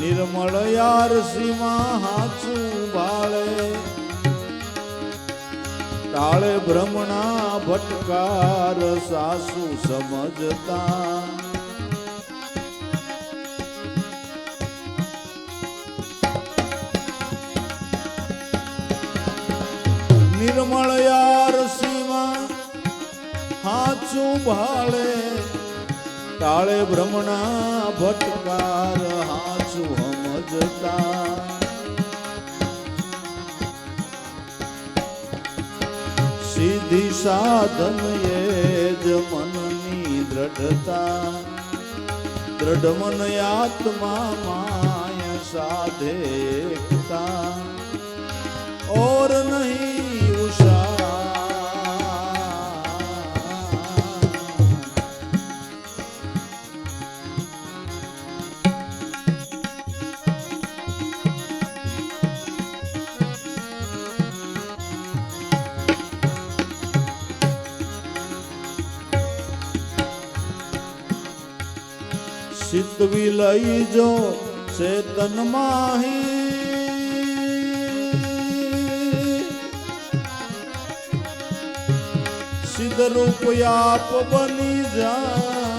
નિર્મળ યાર સીમા હાચું ભાળે ટાળે ભ્રમણા ભટકાર સાસુ સમજતા નિર્મળ યાર સીમા હાચું ભાળે ટાળે ભ્રમણા ભટકાર હાચું સમજતા સિદ્ધિ સાધન એ જ મનની દ્રઢતા દ્રઢ મન આત્મા માય સાધે એકતા और नहीं उषा સિદ્ધવી લઈ જો ચેતન માહી સિદ્ધ રૂપ આપ બની જાય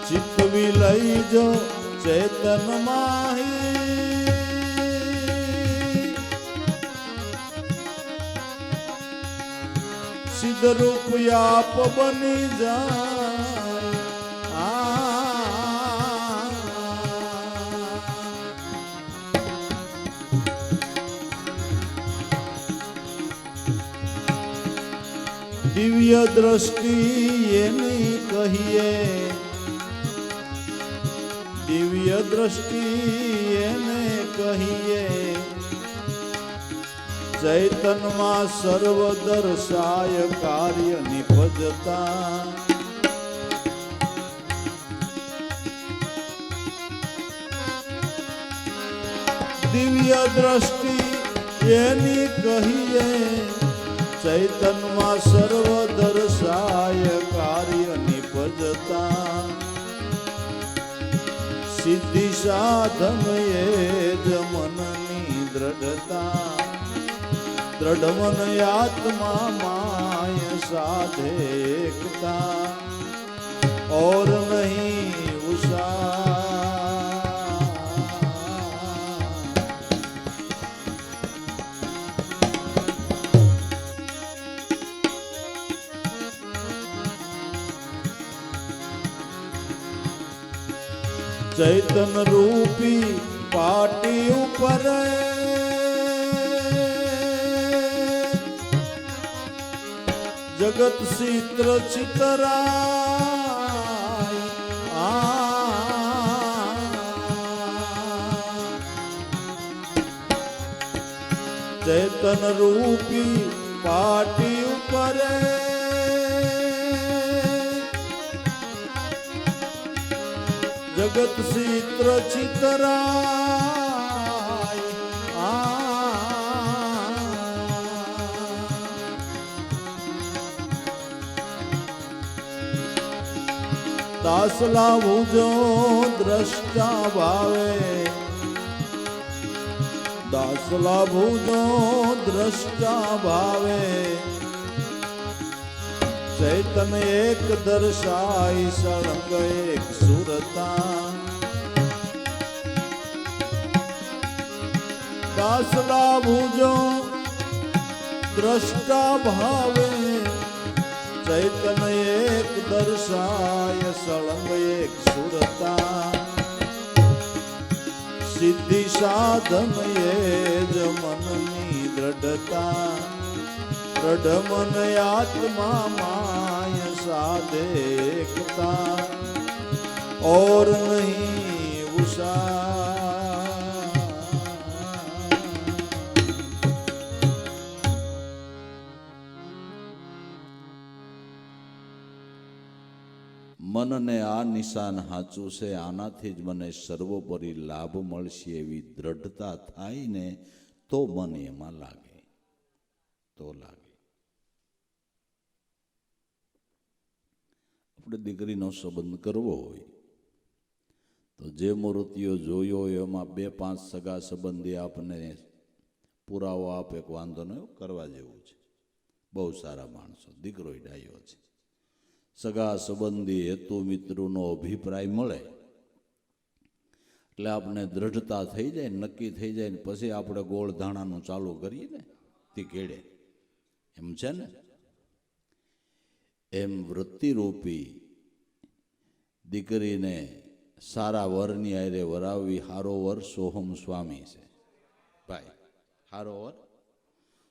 ચિત્તવી લઈ જો ચેતન માહી સિદ્ધ રૂપ આપ બની જાય દિવ્ય દ્રષ્ટિ એની કહીએ દિવ્ય દ્રષ્ટિ એને કહીએ ચૈતનમાં સર્વ દર્શાય કાર્ય નિપજતા દિવ્ય દ્રષ્ટિ એની કહીએ ચૈતનમાં સર્વ દર્શાય કાર્ય નિપજતા સિદ્ધિ સાધન એ જ મનની દ્રઢતા દ્રઢ મન આત્મા માય સાધે એકતા और नहीं उषा ચૈતન રૂપી પાટી ઉપર જગત ચિત્ર ચિતરાય ચૈતન રૂપી પાટી ઉપર જગત ચિત્ર ચિતરાય દાસલા ભુજો દ્રષ્ટા ભાવે દાસલા ભુજો દ્રષ્ટા ભાવે ચૈતન એક દર્શાય સળંગ એક સુરતા દાસલા ભુજો દ્રષ્ટા ભાવે ચૈતન એક દર્શાય સળંગ એક સુરતા સિદ્ધિ સાધન એ જ મનની દ્રઢતા દ્રઢ મન આત્મા માય સાધે એકતા और नहीं उषा મનને આ નિશાન હાચું છે, આનાથી જ મને સર્વોપરી લાભ મળશે એવી દ્રઢતા થાય ને તો મન એમાં લાગે, તો લાગે. આપણે દીકરીનો સંબંધ કરવો હોય તો જે મૂર્તિઓ જોયો હોય એમાં 2-5 સગા સંબંધી આપને પુરાવો આપે કે વાંધો ન કરવા જેવું છે, બહુ સારા માણસો, દીકરો ડાયો છે, સગા સંબંધી હેતુ મિત્રોનો અભિપ્રાય મળે એટલે આપણે દ્રઢતા થઈ જાય, નક્કી થઈ જાય ને પછી આપણે ગોળ ધાણાનું ચાલુ કરીએ ને તે કેળે એમ છે ને. એમ વૃત્તિરૂપી દીકરીને સારા વરની આરે વરાવવી હારો વર સોહમ સ્વામી છે ભાઈ, હારો વર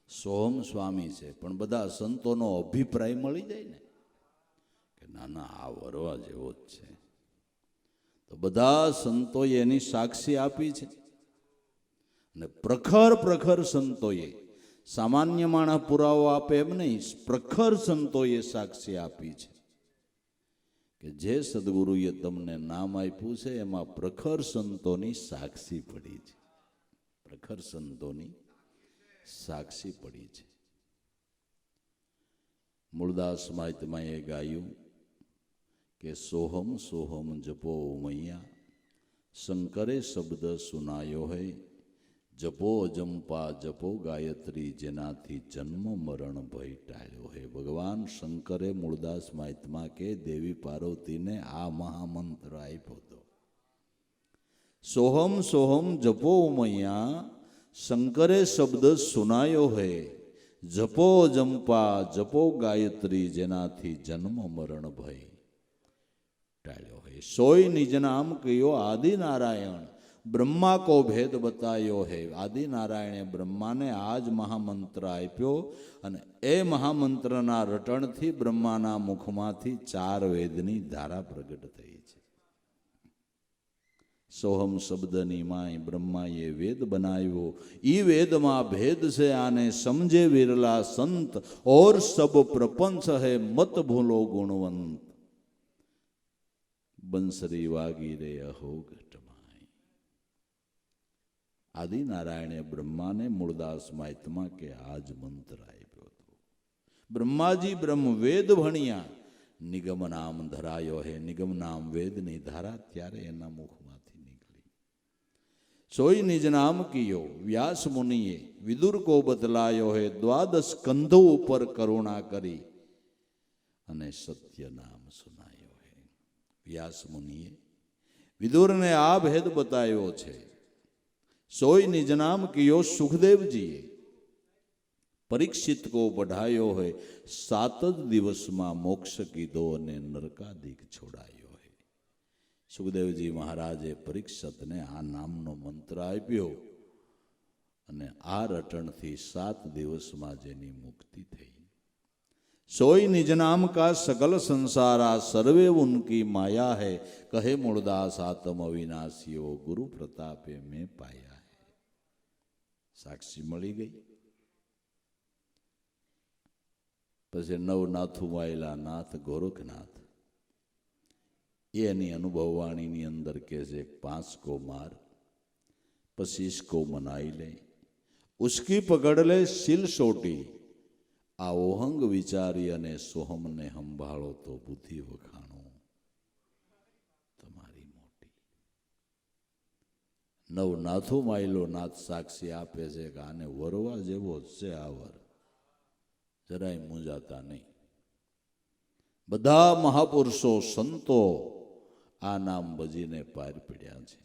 સોહમ સ્વામી છે. પણ બધા સંતોનો અભિપ્રાય મળી જાય ને કે ના ના આ વરવા જેવો જ છે, તો બધા સંતોએ એની સાક્ષી આપી છે. અને પ્રખર પ્રખર સંતોએ, સામાન્ય માણસ પુરાવો આપે એમ નહીં, પ્રખર સંતોએ સાક્ષી આપી છે કે જે સદગુરુએ તમને નામ આપ્યું છે એમાં પ્રખર સંતોની સાક્ષી પડી છે, પ્રખર સંતોની સાક્ષી પડી છે. મૂળદાસ મહાત્માએ ગાયું કે સોહમ સોહમ જપો મૈયા, શંકરે શબ્દ સુનાયો હૈ, જપો અજંપા જપો ગાયત્રી, જેનાથી જન્મ મરણ ભય ટાળ્યો હે. ભગવાન શંકરે મૂળદાસ મહાત્મા કે દેવી પાર્વતીને આ મહામંત્ર આપ્યો હતો. સોહમ સોહમ જપો મૈયા, શંકરે શબ્દ સુનાયો હે, જપો અજંપા જપો ગાયત્રી, જેનાથી જન્મ મરણ ભય ટાળ્યો હે. સોય નિજ નામ કયો આદિ નારાયણ, બ્રહ્મા કો ભેદ બતાયો હે. આદિ નારાયણે બ્રહ્માને આ જ મહામંત્ર આપ્યો અને એ મહામંત્રના રટણથી બ્રહ્માના મુખમાંથી 4 વેદની ધારા પ્રગટ થઈ છે. સોહમ શબ્દની માય બ્રહ્માએ વેદ બનાવ્યો, ઈ વેદમાં ભેદ છે આને સમજે વિરલા સંત, ઓર સબ પ્રપંચ હે મત ભૂલો ગુણવંત, બંસરી વાગી રે અહો ઘટમાય. આદિનારાયણે બ્રહ્માને મૂળદાસ મહાત્મા કે આજ મંત્ર આપ્યો હતો. બ્રહ્માજી બ્રહ્મ વેદ ભણ્યા, નિગમ નામ ધરાયો હે. નિગમ નામ વેદની ધારા ત્યારે એના મુખમાંથી નીકળી. સોઈ નિજ નામ કિયો, વ્યાસ મુનિએ વિદુર કો બદલાયો હે. 12 સ્કંધો ઉપર કરુણા કરી અને સત્ય નામ સુનાયો હે. વ્યાસ મુનિએ વિદુરને આ ભેદ બતાવ્યો છે. સોઈ નિજ નામ કિયો સુખદેવજીએ પરીક્ષિત કો પઢાયો હે. 7 જ દિવસમાં મોક્ષ કીધો અને નરકાદિક છોડાયો હે. સુખદેવજી મહારાજે પરીક્ષિતને આ નામનો મંત્ર આપ્યો અને આ રટણથી 7 દિવસમાં જેની મુક્તિ થઈ. સોઈ નિજ નામ કા સકલ સંસારા સર્વે ઉનકી માયા હૈ કહે મૂળદાસ આત્મ અવિનાશીઓ ગુરુ પ્રતાપે મેં પાયા હૈ. સાક્ષી મળી ગઈ. પછી નવનાથું વાયેલા નાથ ગોરખનાથ એની અનુભવવાણીની અંદર કે છે 5 को मार 25 को मनाई ले उसकी पकड़ ले सिल सोटी આ ઓહંગ વિચારી અને સોહમને સંભાળો તો બુદ્ધિ વખાણો તમારી મોટી. નવનાથો માયલો નાથ સાક્ષી આપે છે કે આને વરવા જેવો જ છે આ વર, જરાય મૂંઝાતા નહીં. બધા મહાપુરુષો સંતો આ નામ ભજીને પાર પડ્યા છે.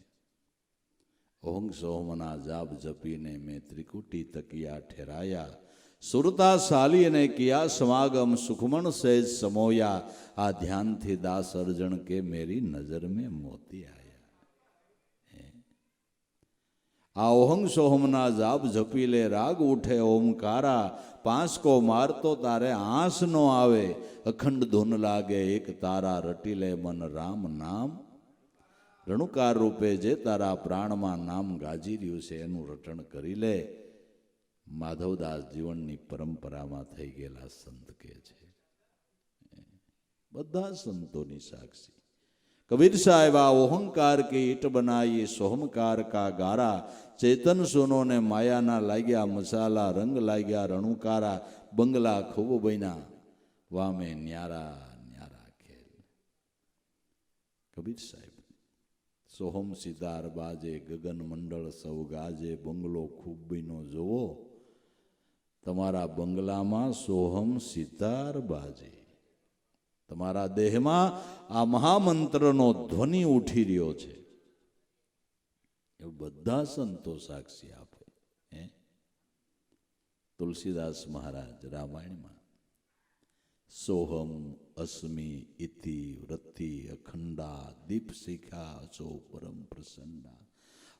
ઓહંગ સોહમના જાપ જપીને મેં ત્રિકુટી તકિયા ઠેરાયા સુરતા સાલી અને કિયા સમાગમ સુખમણ સહેજ સમોયા આ ધ્યાનથી દાસ અર્જણ કે મેરી નજર મેં મોતી આયા. આ ઓહંગ સોહમના જાપ જપી લે રાગ ઉઠે ઓમકારા 5 को મારતો તારે આંસ નો આવે અખંડ ધૂન લાગે એક તારા રટી લે મન રામ નામ રણુકાર રૂપે જે તારા પ્રાણમાં નામ ગાજી રહ્યું છે એનું રટણ કરી લે. માધવદાસ જીવનની પરંપરામાં થઈ ગયેલા સંત કે છે. બધા સંતોની સાક્ષી. કબીર સાહેબ આ ઓહંકાર કે ઈટ બનાવી સોહમકાર કા ગારા ચેતન સુનો ને માયાના લાગ્યા મસાલા રંગ લાગ્યા રણુકારા બંગલા ખૂબ બન્યા વામે ન્યારા ન્યારા ખેલ. કબીર સાહેબ સોહમ સિતાર બાજે ગગન મંડળ સૌ ગાજે બંગલો ખૂબ બન્યો જોવો તમારા બંગલામાં સોહમ સિતાર બાજે. તમારા દેહમાં આ મહામંત્રનો ધ્વનિ ઉઠી રહ્યો છે. એવું બધા સંતો સાક્ષી આપે. તુલસીદાસ મહારાજ રામાયણમાં સોહમ અસ્મિ ઇતિ વૃત્તિ અખંડા દીપ શિખા અસો પરમ પ્રસન્ના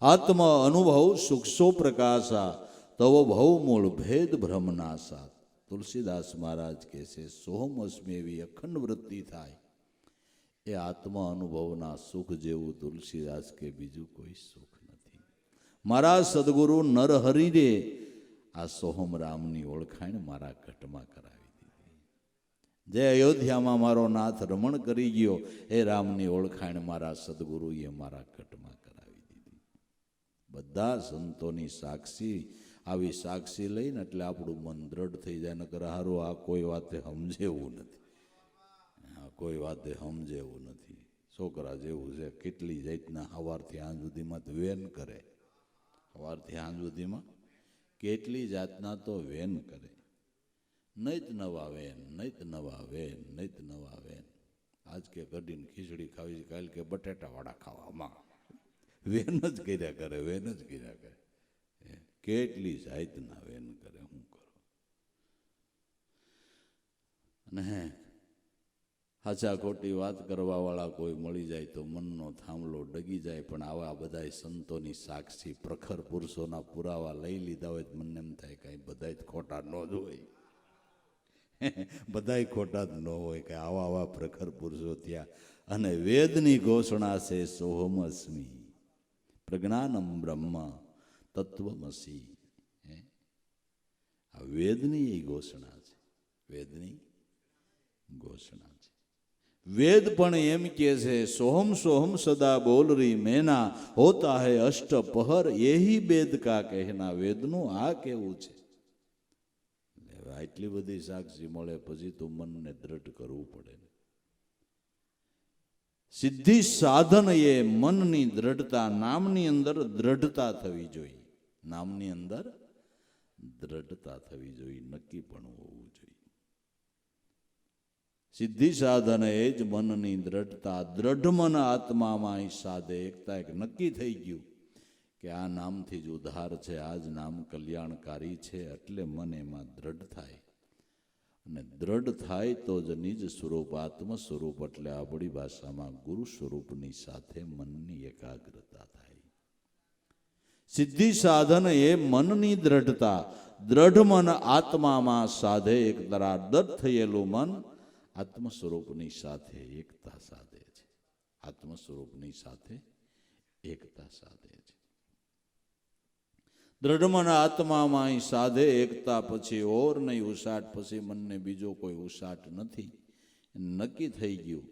આત્મ અનુભવ સુખસો પ્રકાશા તવ ભવ મૂળ ભેદ ભ્રમનાશા. તુલસીદાસ મહારાજ કહે છે સોહમ અસ્મિ એવી અખંડ વૃત્તિ થાય એ આત્મા અનુભવના સુખ જેવું તુલસીદાસ કે બીજું કોઈ સુખ નથી. મારા સદગુરુ નરહરિને આ સોહમ રામની ઓળખાણ મારા ઘટમાં કરાવી દીધી. જે અયોધ્યામાં મારો નાથ રમણ કરી ગયો એ રામની ઓળખાણ મારા સદગુરુએ મારા ઘટમાં કરાવી દીધી. બધા સંતોની સાક્ષી આવી સાક્ષી લઈને એટલે આપણું મન દ્રઢ થઈ જાય. નકર હારું આ કોઈ વાતે સમજેવું નથી, કોઈ વાતે સમજેવું નથી. છોકરા જેવું છે, કેટલી જાતના સવારથી સાંજ સુધીમાં તો વેન કરે. સવારથી સાંજ સુધીમાં કેટલી જાતના તો વેન કરે. નૈત નવા વેન, નૈત નવા વેન, નૈત નવા વેન. આજ કે કઢીને ખીચડી ખાવી છે, કાલ કે બટેટાવાળા ખાવામાં વેન જ કર્યા કરે, વેન જ કર્યા કરે. કેટલી જાતના વેન કરે. શું કરો? અને સાચા ખોટી વાત કરવા વાળા કોઈ મળી જાય તો મનનો થાંભલો ડગી જાય. પણ આવા બધા સંતોની સાક્ષી પ્રખર પુરુષોના પુરાવા લઈ લીધા હોય તો મને એમ થાય કઈ બધા જ ખોટા ન જ હોય. બધા ખોટા જ ન હોય કે આવા આવા પ્રખર પુરુષો ત્યાં. અને વેદની ઘોષણા છે સોહમ અસ્મિ પ્રજ્ઞાનમ બ્રહ્મ તત્વમસી. આ વેદની એ ઘોષણા છે, વેદની ઘોષણા છે. વેદ પણ એમ કે છે સોહમ સોહમ સદા બોલ રહી મેના હોતા હૈ અષ્ટ પહર એહી વેદ કા કહેના. વેદનું આ કેવું છે. આટલી બધી સાક્ષી મળે પછી તો મનને દ્રઢ કરવું પડે. સિદ્ધિ સાધન એ મનની દ્રઢતા, નામની અંદર દ્રઢતા થવી જોઈએ. નામની અંદર દ્રઢતા થવી જોઈએ, નક્કી પણ હોવું જોઈએ. સિદ્ધિ સાધન એ જ મનની દ્રઢતા. દ્રઢ મન આત્મામાં સાધે એકતા. એક નક્કી થઈ ગયું કે આ નામથી જ ઉદ્ધાર છે, આ જ નામ કલ્યાણકારી છે, એટલે મન એમાં દ્રઢ થાય. અને દ્રઢ થાય તો જ નિજ સ્વરૂપ આત્મ સ્વરૂપ એટલે આપણી ભાષામાં ગુરુ સ્વરૂપની સાથે મનની એકાગ્રતા થાય. સિદ્ધિ સાધન એ મનની દ્રઢતા. દ્રઢ મન આત્મામાં સાધે એક તરા દ્રઢ થયેલું મન આત્મ સ્વરૂપની સાથે એકતા સાધે છે. આત્મ સ્વરૂપની સાથે એકતા સાધે છે. દ્રઢ મન આત્મામાં સાધે એકતા પછી ઓર નહીં ઉસાટ, પછી મનને બીજો કોઈ ઉસાટ નથી. નક્કી થઈ ગયું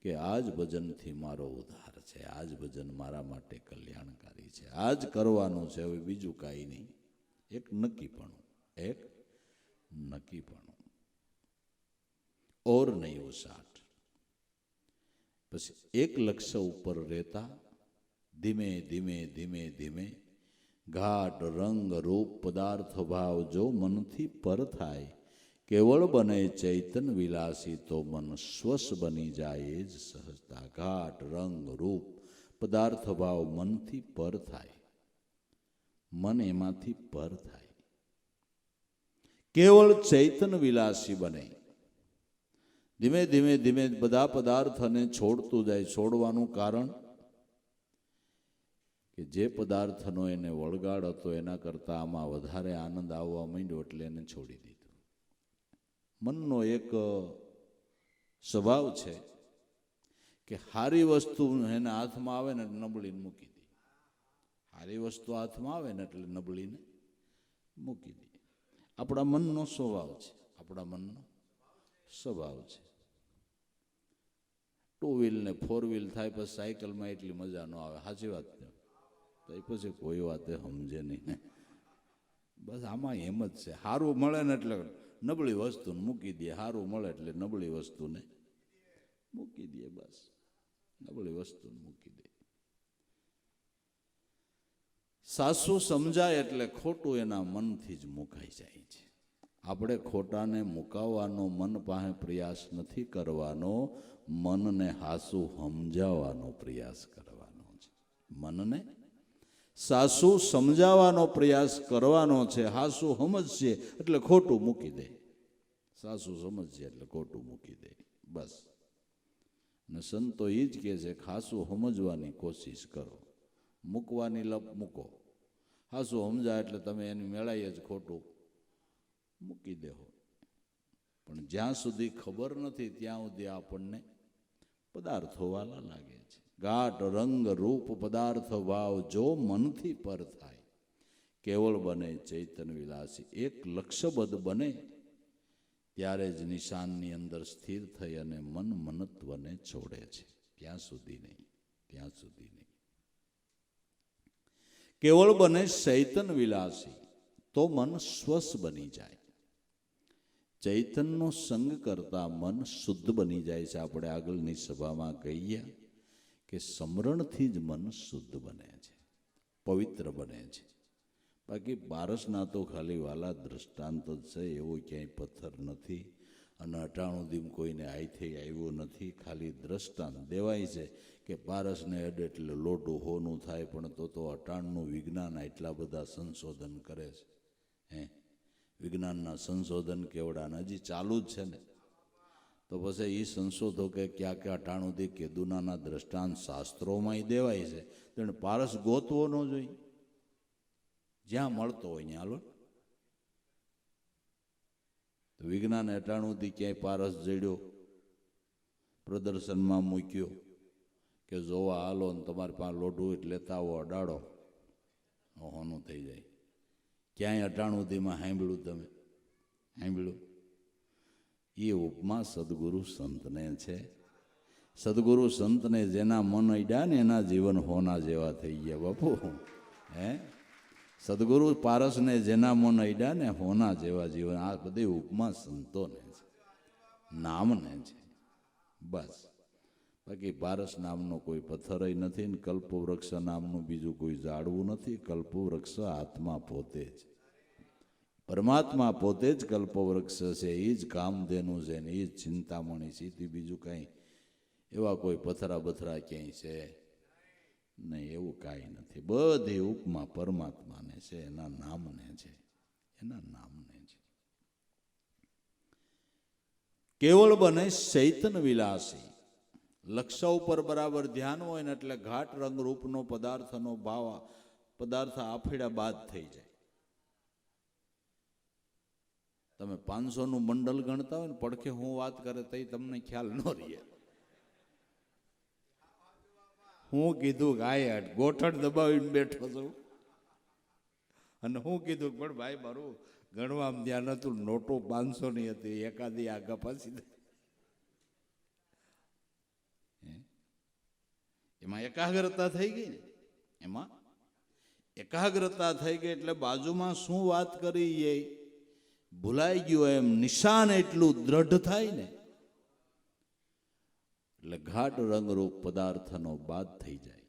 કે આજ ભજનથી મારો ઉદ્ધાર છે, આજ ભજન મારા માટે કલ્યાણકારી છે, આજ કરવાનું છે, હવે બીજું કાંઈ નહીં. એક નક્કીપણું, એક નક્કીપણું, ઓર નહીં ઉસાટ. પછી એક લક્ષ્ય ઉપર રહેતા ધીમે ધીમે ધીમે ધીમે ઘાટ રંગ રૂપ પદાર્થ ભાવ જો મનથી પર થાય, કેવળ બને ચૈતન વિલાસી તો મન સ્વસ બની જાય એ જ સહજતા. ઘાટ રંગ રૂપ પદાર્થ ભાવ મનથી પર થાય, મન એમાંથી પર થાય, કેવળ ચૈતન વિલાસી બને. ધીમે ધીમે ધીમે બધા પદાર્થને છોડતું જાય. છોડવાનું કારણ કે જે પદાર્થનો એને વળગાડ હતો એના કરતાં આમાં વધારે આનંદ આવવા માંડ્યો એટલે એને છોડી દીધું. મનનો એક સ્વભાવ છે કે સારી વસ્તુ એને હાથમાં આવે ને એટલે નબળીને મૂકી દે. સારી વસ્તુ હાથમાં આવે ને એટલે નબળીને મૂકી દે. આપણા મનનો સ્વભાવ છે, આપણા મનનો સ્વભાવ છે. ટુ વ્હીલ ને ફોર વ્હીલ થાય પછી સાયકલમાં એટલી મજા ન આવે. સાચી વાત છે. તો એ પછી કોઈ વાતે સમજે નહીં ને. બસ આમાં એમ જ છે. સારું મળે ને એટલે નબળી વસ્તુને મૂકી દે, સારું મળે એટલે નબળી વસ્તુને મૂકી દે. બસ નબળી વસ્તુને મૂકી દે. સાસુ સમજાય એટલે ખોટું એના મનથી જ મુકાઈ જાય છે. આપણે ખોટાને મુકાવવાનો મન પાસે પ્રયાસ નથી કરવાનો, મનને હાસુ સમજાવવાનો પ્રયાસ કરવાનો છે. મનને સાસુ સમજાવવાનો પ્રયાસ કરવાનો છે. હાસુ સમજશે એટલે ખોટું મૂકી દે. સાસુ સમજશે એટલે ખોટું મૂકી દે. બસ. ને સંતો એ જ કહે છે ખાસું સમજવાની કોશિશ કરો, મૂકવાની લપ મૂકો. હાસું સમજાય એટલે તમે એની મેળાઈ જ ખોટું મૂકી દેહો. પણ જ્યાં સુધી ખબર નથી ત્યાં સુધી આપણને પદાર્થો વાલા લાગે છે. ઘાટ રંગ રૂપ પદાર્થ ભાવ જો મનથી પર થાય, કેવળ બને ચૈતન વિલાસી. એક લક્ષ્યબદ્ધ બને ત્યારે જ નિશાનની અંદર સ્થિર થઈ અને મન મનત્વને છોડે છે. ત્યાં સુધી નહીં, ત્યાં સુધી નહીં. કેવળ બને ચૈતન વિલાસી તો મન સ્વસ્થ બની જાય. ચૈતનનો સંગ કરતા મન શુદ્ધ બની જાય છે. આપણે આગળની સભામાં કહીએ કે સમરણથી જ મન શુદ્ધ બને છે, પવિત્ર બને છે. બાકી બારસના તો ખાલી વાલા દ્રષ્ટાંત જ છે. એવો ક્યાંય પથ્થર નથી અને અટાણું દીમ કોઈને આઈથી આવ્યો નથી. ખાલી દ્રષ્ટાંત દેવાય છે કે બારસને અડે એટલે લોટું હોનું થાય. પણ તો અટાણનું વિજ્ઞાન એટલા બધા સંશોધન કરે છે. વિજ્ઞાનના સંશોધન કેવડાને હજી ચાલુ જ છે ને. તો પછી એ સંશોધકે ક્યાં ક્યાં અટાણુંથી કેદુનાના દ્રષ્ટાંત શાસ્ત્રોમાં દેવાય છે. તેને પારસ ગોતવો ન જોઈએ, જ્યાં મળતો હોય ત્યાં. હાલો, તો વિજ્ઞાન અટાણુંથી ક્યાંય પારસ જડ્યો, પ્રદર્શનમાં મૂક્યો કે જોવા હાલો ને તમારી પાસે લોઢું એટલે લેતા આવો, અડાડો, હોનું થઈ જાય. ક્યાંય અટાણુંથીમાં સાંભળ્યું તમે? સાંભળ્યું? એ ઉપમા સદગુરુ સંતને છે. સદગુરુ સંતને જેના મન અડ્યા ને એના જીવન હોના જેવા થઈ ગયા બાપુ. સદગુરુ પારસને જેના મન અડ્યા ને હોના જેવા જીવન. આ બધી ઉપમા સંતોને છે, નામને છે. બસ. બાકી પારસ નામનો કોઈ પથ્થર નથી ને કલ્પવૃક્ષ નામનું બીજું કોઈ ઝાડવું નથી. કલ્પવૃક્ષ આત્મા પોતે જ, પરમાત્મા પોતે જ કલ્પવૃક્ષ છે. એ જ કામધેનું છે ને એ જ ચિંતામણી છે. બીજું કાંઈ એવા કોઈ પથરા બથરા ક્યાંય છે નહીં. એવું કાંઈ નથી. બધી ઉપમા પરમાત્માને છે, એના નામને છે, એના નામને છે. કેવળ બને ચૈતન વિલાસી. લક્ષ ઉપર બરાબર ધ્યાન હોય ને એટલે ઘાટ રંગરૂપનો પદાર્થનો ભાવ પદાર્થ આફેડા બાદ થઈ જાય. તમે 500નું મંડળ ગણતા હોય ને પડખે હું વાત કરે તો તમને ખ્યાલ ન રહે. હું કીધું ગાય ગોઠણ દબાવીને બેઠો છું અને હું કીધું પણ ભાઈ મારું ગણવામાં ધ્યાન હતું, નોટો 500ની હતી, એકાદી આગા પાછી. એમાં એકાગ્રતા થઈ ગઈ ને, એમાં એકાગ્રતા થઈ ગઈ એટલે બાજુમાં શું વાત કરી એ ભૂલાઈ ગયું. એમ નિશાન એટલું દ્રઢ થાય ને એટલે ઘાટ રંગરૂપ પદાર્થનો બાદ થઈ જાય.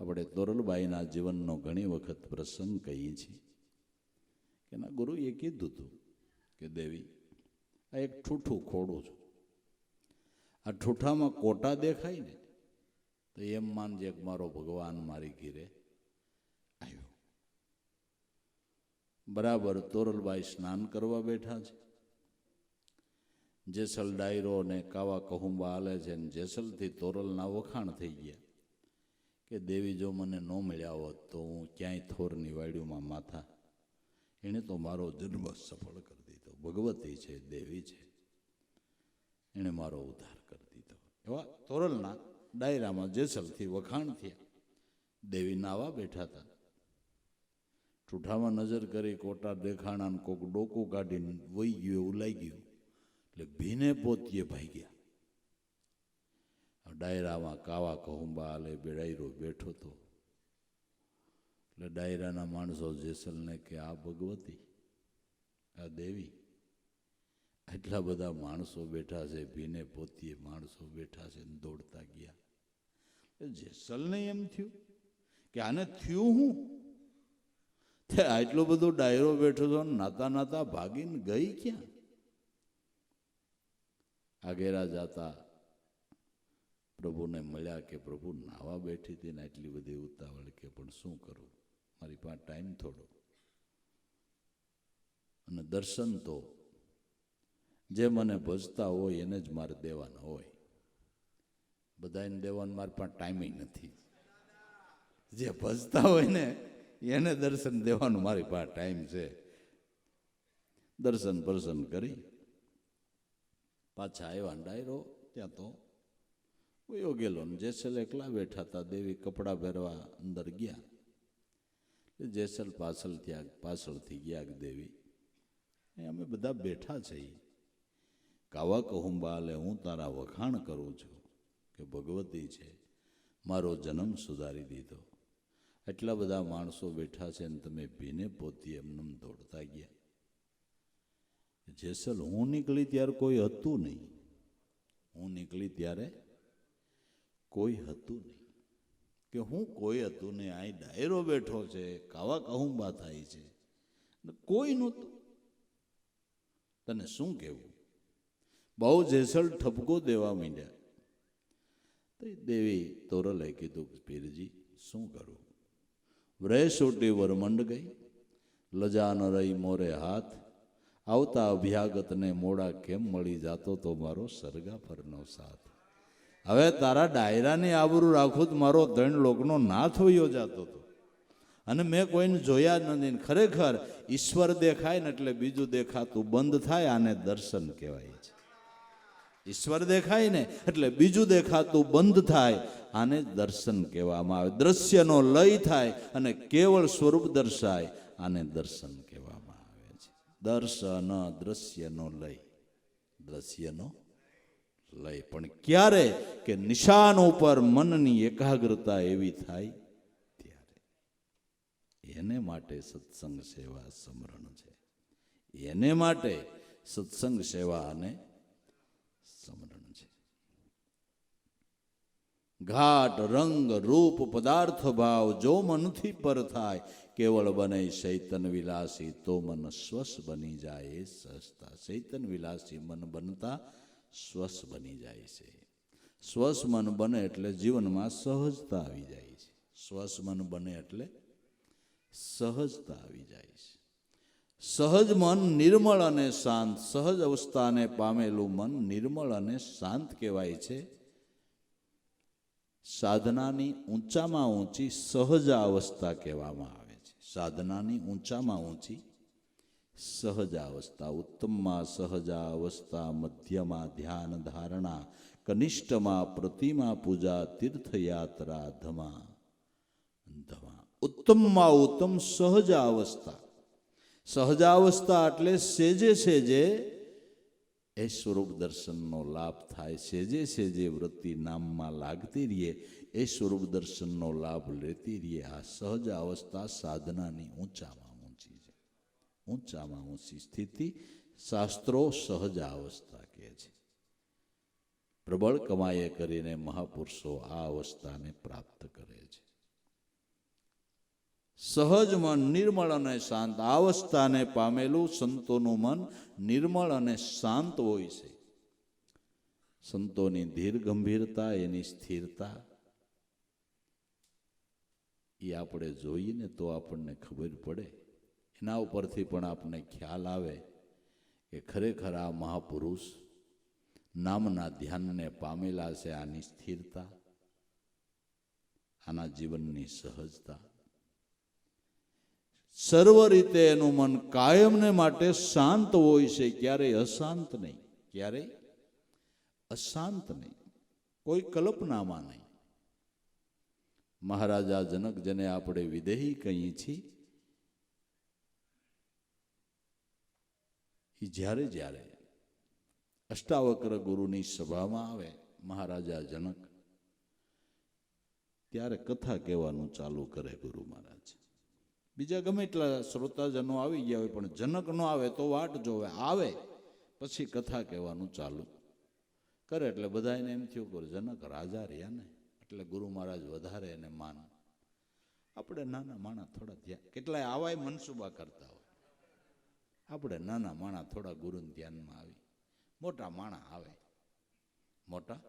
આપણે તોરલબાઈના જીવનનો ઘણી વખત પ્રસંગ કહીએ છીએ કે ના ગુરુએ કીધું હતું કે દેવી આ એક ઠૂઠું ખોડું છું, આ ઠૂઠામાં કોટા દેખાય ને તો એમ માનજે કે મારો ભગવાન મારી ઘીરે આવ્યો. બરાબર તોરલબાઈ સ્નાન કરવા બેઠા છે. જેસલ ડાયરો ને કાવા કહુંબા હાલે છે ને જેસલથી તોરલના વખાણ થઈ ગયા કે દેવી જો મને ન મળ્યા હોત તો હું ક્યાંય થોરની વાડીઓમાં માથા, એણે તો મારો જન્મ સફળ કરી દીધો. ભગવતી છે, દેવી છે, એણે મારો ઉદ્ધાર કરી દીધો. એવા તોરલના ડાયરામાં જેસલથી વખાણ થયા. દેવી નાવા બેઠા હતા. ઠૂઠામાં નજર કરી, કોટા દેખાણા ને કોક ડોકું કાઢીને વહી ગયું એવું લાગી ગયું એટલે ભીને પોતીએ ભાગ્યા. ડાયરામાં કાવા કહુંબા હાલે બેડાયરો બેઠો હતો એટલે ડાયરાના માણસો જેસલને કે આ ભગવતી, આ દેવી, આટલા બધા માણસો બેઠા છે, ભીને પોતીએ માણસો બેઠા છે ને દોડતા ગયા. જેસલને એમ થયું કે આને થયું હું, આટલો બધો ડાયરો બેઠો છો નાતા નાતા ભાગીને ગઈ ક્યાં? આગેરા જાતા પ્રભુને મળ્યા કે પ્રભુ નાવા બેઠી હતી ને એટલી બધી ઉતાવળ કે પણ શું કરું, મારી પાસે ટાઈમ થોડો. અને દર્શન તો જે મને ભજતા હોય એને જ મારે દેવાના હોય, બધાને દેવાનું મારી પાસે ટાઈમ નથી. જે ભજતા હોય ને એને દર્શન દેવાનું મારી પાસે ટાઈમ છે. દર્શન પ્રસન્ન કરી પાછા આવ્યા. ડાયરો ત્યાં તો વયો ગયેલો ને જેસલ એકલા બેઠા હતા. દેવી કપડાં પહેરવા અંદર ગયા. જેસલ પાછળથી ગયા કે દેવી અમે બધા બેઠા છીએ, કાવા કહુંબા હાલે હું તારા વખાણ કરું છું કે ભગવતી છે, મારો જન્મ સુધારી દીધો. એટલા બધા માણસો બેઠા છે ને તમે ભીને પોતી એમને દોડતા ગયા. જેસલ હું નીકળી ત્યારે કોઈ હતું નહીં, હું નીકળી ત્યારે કોઈ હતું નહીં. કે હું કોઈ હતું નહીં, અહીં ડાયરો બેઠો છે, કાવા કહુંબા થાય છે, કોઈ નહોતું. તને શું કહેવું? બહુ જેસલ ઠપકો દેવા માંડ્યા. તો દેવી તોરલે કીધું પીરજી શું કરું? વ્રેસોટી વરમંડ ગઈ, લજા ન રહી મોરે હાથ, આવતા અભ્યાગતને મોડા કેમ મળી જાતો તો મારો સરગા પરનો સાથ. હવે તારા ડાયરાની આબરૂ રાખું તો મારો 3 લોકનો નાથ વયો જાતો હતો અને મેં કોઈને જોયા જ નથી. ખરેખર ઈશ્વર દેખાય ને એટલે બીજું દેખાતું બંધ થાય, આને દર્શન કહેવાય છે. ઈશ્વર દેખાય ને એટલે બીજું દેખાતું બંધ થાય, આને દર્શન કહેવામાં આવે. દ્રશ્યનો લય થાય અને કેવળ સ્વરૂપ દર્શાય, આને દર્શન કહેવામાં આવે છે. દર્શન દ્રશ્યનો લય, દ્રશ્યનો લય પણ ક્યારે કે નિશાન ઉપર મનની એકાગ્રતા એવી થાય ત્યારે. એને માટે સત્સંગ સેવા સમરણ છે. એને માટે સત્સંગ સેવા અને સમરણ છે. ઘાટ રંગ રૂપ પદાર્થ ભાવ જો મનથી પર થાય, કેવળ બને ચૈતન વિલાસી તો મન સ્વસ બની જાય એ સહજતા. ચૈતન વિલાસી મન બનતા સ્વસ બની જાય છે. સ્વસ મન બને એટલે જીવનમાં સહજતા આવી જાય છે. સ્વસ મન બને એટલે સહજતા આવી જાય છે. સહજ મન નિર્મળ અને શાંત, સહજ અવસ્થાને પામેલું મન નિર્મળ અને શાંત કહેવાય છે. સાધનાની ઊંચામાં ઊંચી સહજ અવસ્થા કહેવામાં આવે છે. સાધનાની ઊંચામાં ઊંચી સહજ અવસ્થા. ઉત્તમમાં સહજ અવસ્થા, મધ્યમાં ધ્યાન ધારણા, કનિષ્ઠમાં પ્રતિમા પૂજા, તીર્થયાત્રા, ધમા ધમા. ઉત્તમમાં ઉત્તમ સહજ અવસ્થા. સહજાવસ્થા એટલે સેજે સેજે એ સ્વરૂપ દર્શનનો લાભ થાય. સેજે સેજે વૃત્તિ નામમાં લાગતી રહીએ, એ સ્વરૂપ દર્શનનો લાભ લેતી રહીએ. આ સહજ અવસ્થા સાધનાની ઊંચામાં ઊંચી છે. ઊંચામાં ઊંચી સ્થિતિ શાસ્ત્રો સહજ અવસ્થા કહે છે. પ્રબળ કમાઈએ કરીને મહાપુરુષો આ અવસ્થાને પ્રાપ્ત કરે છે. સહજ મન નિર્મળ અને શાંત, આ અવસ્થાને પામેલું સંતોનું મન નિર્મળ અને શાંત હોય છે. સંતોની ધીર ગંભીરતા, એની સ્થિરતા એ આપણે જોઈએ ને તો આપણને ખબર પડે. એના ઉપરથી પણ આપણને ખ્યાલ આવે કે ખરેખર આ મહાપુરુષ નામના ધ્યાનને પામેલા છે. આની સ્થિરતા, આના જીવનની સહજતા, સર્વ રીતે એનું મન કાયમને માટે શાંત હોય છે. ક્યારેય અશાંત નહીં, ક્યારેય અશાંત નહીં, કોઈ કલ્પનામાં નહીં. મહારાજા જનક, જેને આપણે વિદેહી કહીએ છીએ, એ જ્યારે જ્યારે અષ્ટાવક્ર ગુરુની સભામાં આવે મહારાજા જનક, ત્યારે કથા કહેવાનું ચાલુ કરે ગુરુ મહારાજ. બીજા ગમે એટલા શ્રોતાજનો આવી ગયા હોય, પણ જનક નો આવે તો વાટ જોવે, આવે પછી કથા કહેવાનું ચાલુ કરે. એટલે બધા એને એમ થયું કે જનક રાજા રહ્યા ને એટલે ગુરુ મહારાજ વધારે એને માન. આપણે નાના માણા થોડા ધ્યાન, કેટલાય આવાય મનસુબા કરતા હોય. આપણે નાના માણા થોડા ગુરુના ધ્યાનમાં આવી, મોટા માણા આવે, મોટા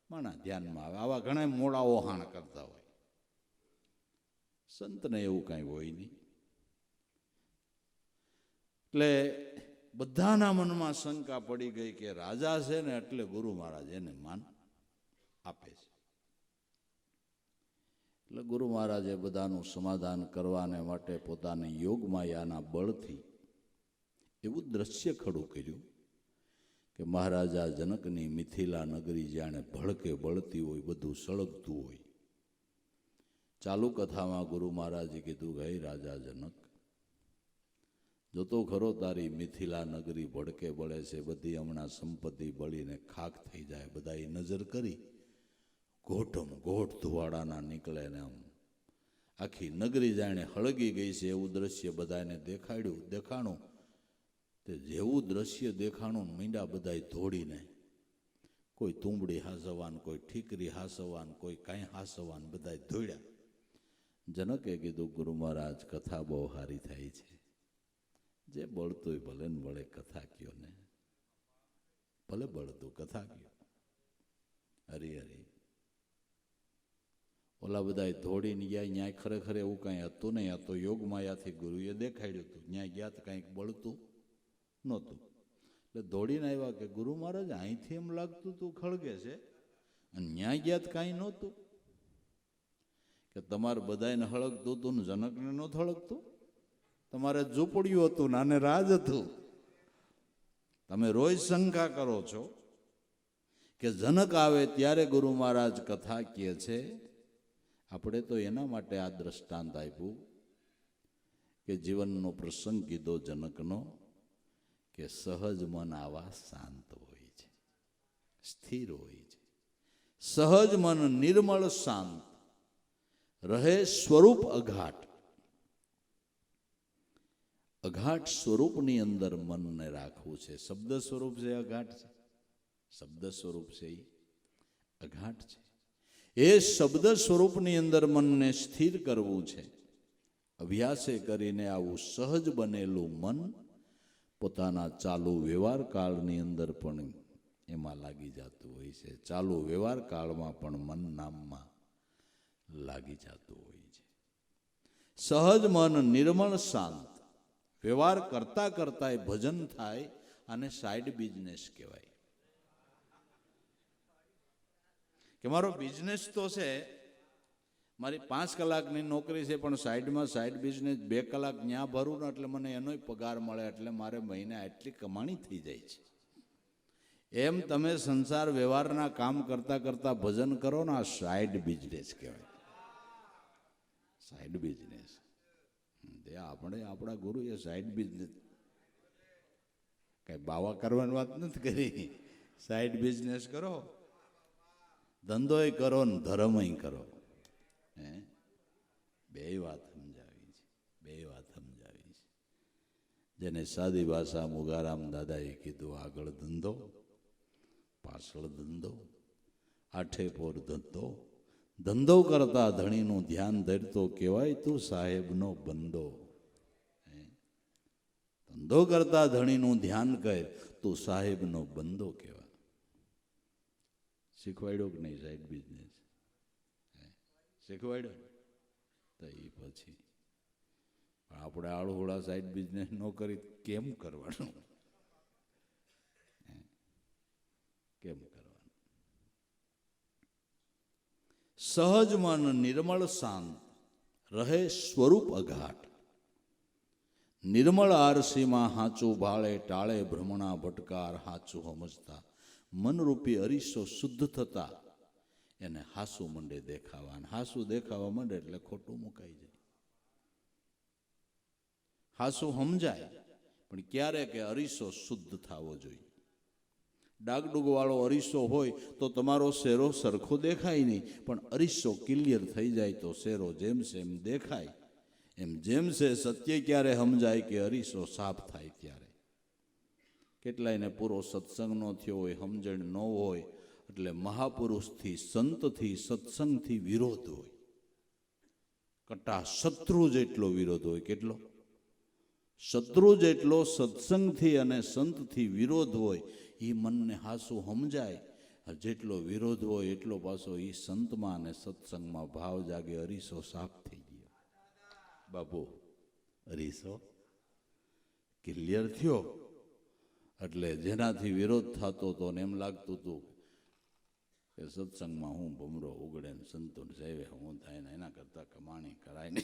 માણા ધ્યાનમાં આવે. આવા ઘણા મોડા ઓહાણ કરતા હોય. સંતને એવું કાંઈ હોય નહીં. એટલે બધાના મનમાં શંકા પડી ગઈ કે રાજા છે ને એટલે ગુરુ મહારાજ એને માન આપે છે. એટલે ગુરુ મહારાજે બધાનું સમાધાન કરવાને માટે પોતાની યોગ માયાના બળથી એવું દ્રશ્ય ખડું કર્યું કે મહારાજા જનકની મિથિલા નગરી જાણે ભડકે બળતી હોય, બધું સળગતું હોય. ચાલુ કથામાં ગુરુ મહારાજે કીધું કે હે રાજા જનક, જોતો ખરો તારી મિથિલા નગરી ભડકે બળે છે, બધી હમણાં સંપત્તિ બળીને ખાખ થઈ જાય. બધાએ નજર કરી, ઘોટમ ઘોટ ધુવાડાના નીકળે ને આમ આખી નગરી જાણે હળગી ગઈ છે એવું દ્રશ્ય બધાને દેખાણું. તે જેવું દ્રશ્ય દેખાણું, મીંડા બધાય દોડીને, કોઈ તુંબડી હાસવાન, કોઈ ઠીકરી હાસવાન, કોઈ કાંઈ હાસવાન, બધાય દોડ્યા. જનકે કીધું ગુરુ મહારાજ કથા બહુ સારી થાય છે, જે બળતું ભલે ને બળે, કથા કયો ને, ભલે બળતું કથા કયો. હરી હરી. ઓલા બધા દોડીને ગયા. ન્યાય ખરેખર એવું કાંઈ હતું નહીં. આ તો યોગ માયાથી ગુરુએ દેખાડ્યું હતું. ન્યાય ગયા તો કાંઈક બળતું નહોતું. એટલે દોડીને આવ્યા કે ગુરુ મહારાજ અહીંથી એમ લાગતું તું ખળગે છે, અને ન્યાય ગયા તો કાંઈ નહોતું. કે તમારે બધાને હળગતું હતું ને જનકને નહોતું હળગતું? તમારે ઝૂંપડ્યું હતું ને આને રાજ હતું. તમે રોજ શંકા કરો છો કે જનક આવે ત્યારે ગુરુ મહારાજ કથા કહે છે. આપણે તો એના માટે આ દ્રષ્ટાંત આપ્યું કે જીવનનો પ્રસંગ કીધો જનકનો કે સહજ મન આવા શાંત હોય છે, સ્થિર હોય છે. સહજ મન નિર્મળ શાંત રહે, સ્વરૂપ અઘાટ. અઘાટ સ્વરૂપની અંદર મનને રાખવું છે. શબ્દ સ્વરૂપ છે અઘાટ છે, શબ્દ સ્વરૂપ છે એ અઘાટ છે. એ શબ્દ સ્વરૂપની અંદર મનને સ્થિર કરવું છે. અભ્યાસે કરીને આવું સહજ બનેલું મન પોતાના ચાલુ વ્યવહાર કાળની અંદર પણ એમાં લાગી જતું હોય છે. ચાલુ વ્યવહાર કાળમાં પણ મન નામમાં લાગી જતું હોય છે. સહજ મન નિર્મળ શાંત વ્યવહાર કરતા કરતા ભજન થાય અને સાઈડ બિઝનેસ કહેવાય. કે મારો બિઝનેસ તો છે, મારી 5 કલાકની નોકરી છે, પણ સાઈડમાં સાઈડ બિઝનેસ 2 કલાક ન્યા ભરું ને એટલે મને એનોય પગાર મળે, એટલે મારે મહિને આટલી કમાણી થઈ જાય છે. એમ તમે સંસાર વ્યવહારના કામ કરતા કરતા ભજન કરો ને, આ સાઈડ બિઝનેસ કહેવાય. સાઈડ બિઝનેસ આપણે આપણા ગુરુએ સાઈડ બિઝનેસ કઈ બાવા કરવાની વાત નથી કરી. સાઈડ બિઝનેસ કરો, ધંધોય કરો ને ધર્મય કરો. બે વાત સમજાવી છે, બે વાત સમજાવી છે. જેને સાદી ભાષા મુગારામ દાદાએ કીધું, આગળ ધંધો, પાછળ ધંધો, આઠે પોર ધંધો. ધંધો કરતા ધણીનું ધ્યાન ધરતો કહેવાય તું સાહેબનો બંદો. ધંધો કરતા ધણીનું ધ્યાન કર તું સાહેબનો બંદો કહેવાય. શીખવાડ્યો કે નહીં સાઈડ બિઝનેસ? શીખવાડ્યો તો એ પછી આપણે આળુહોળા સાઈડ બિઝનેસ ન કરી કેમ કરવાનું? કેમ કરવાનું? સહજ મન નિર્મળ શાંત રહે સ્વરૂપ અઘાટ. નિર્મળ આરસીમાં હાચું ભાળે ટાળે ભ્રમણા ભટકાર. હાચું સમજતા મનરૂપી અરીસો શુદ્ધ થતા એને હાસુ મંડે દેખાવા. હાસુ દેખાવા માંડે એટલે ખોટું મુકાઈ જાય. હાસુ સમજાય, પણ ક્યારે કે અરીસો શુદ્ધ થવો જોઈએ. ડાગડુગ વાળો અરીસો હોય તો તમારો શેરો સરખો દેખાય નહીં, પણ અરીસો ક્લિયર થઈ જાય તો શેરો જેમ સેમ દેખાય. એમ જેમ છે સત્ય ક્યારે સમજાય કે અરીસો સાફ થાય ત્યારે. કેટલાયને પૂરો સત્સંગ ન થયો હોય, સમજણ ન હોય, એટલે મહાપુરુષથી સંતથી સત્સંગથી વિરોધ હોય. કટા શત્રુ જેટલો વિરોધ હોય. કેટલો? શત્રુ જેટલો સત્સંગથી અને સંતથી વિરોધ હોય. એ મનને હાસુ સમજાય. જેટલો વિરોધ હોય એટલો પાછો એ સંતમાં અને સત્સંગમાં ભાવ જાગે. અરીસો સાફ થઈ ગયો. બાપુ અરીસો ક્લિયર થયો એટલે જેનાથી વિરોધ થતો હતો ને એમ લાગતું હતું કે સત્સંગમાં હું ભમરો ઉગડે ને સંતોન સેવે હું થાય ને એના કરતા કમાણી કરાય ને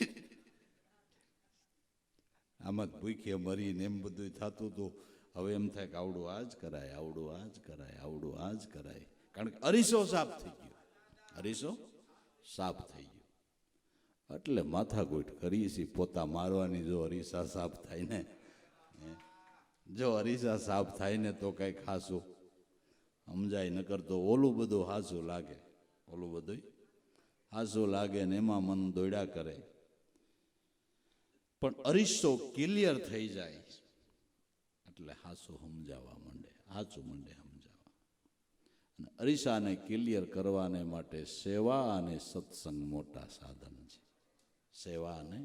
આમાં ભૂખે મરીને એમ બધું થતું હતું. હવે એમ થાય કે આવડું આ જ કરાય, આવડું આ જ કરાય, આવડું આ જ કરાય. કારણ કે અરીસો સાફ થઈ ગયો. અરીસો સાફ થઈ ગયો એટલે માથાકૂટ કરીએ છીએ પોતા મારવાની. જો અરીસા સાફ થાય ને, જો અરીસા સાફ થાય ને તો કંઈક હાસું સમજાય. ન કરતો ઓલું બધું હાસું લાગે, ઓલું બધું હાસું લાગે ને એમાં મન દોડ્યા કરે. પણ અરીસો ક્લિયર થઈ જાય એટલે હાસું સમજાવવા માંડે, હાચું માંડે સમજાવવા. અને અરીસાને ક્લિયર કરવાને માટે સેવા અને સત્સંગ મોટા સાધન છે. સેવા અને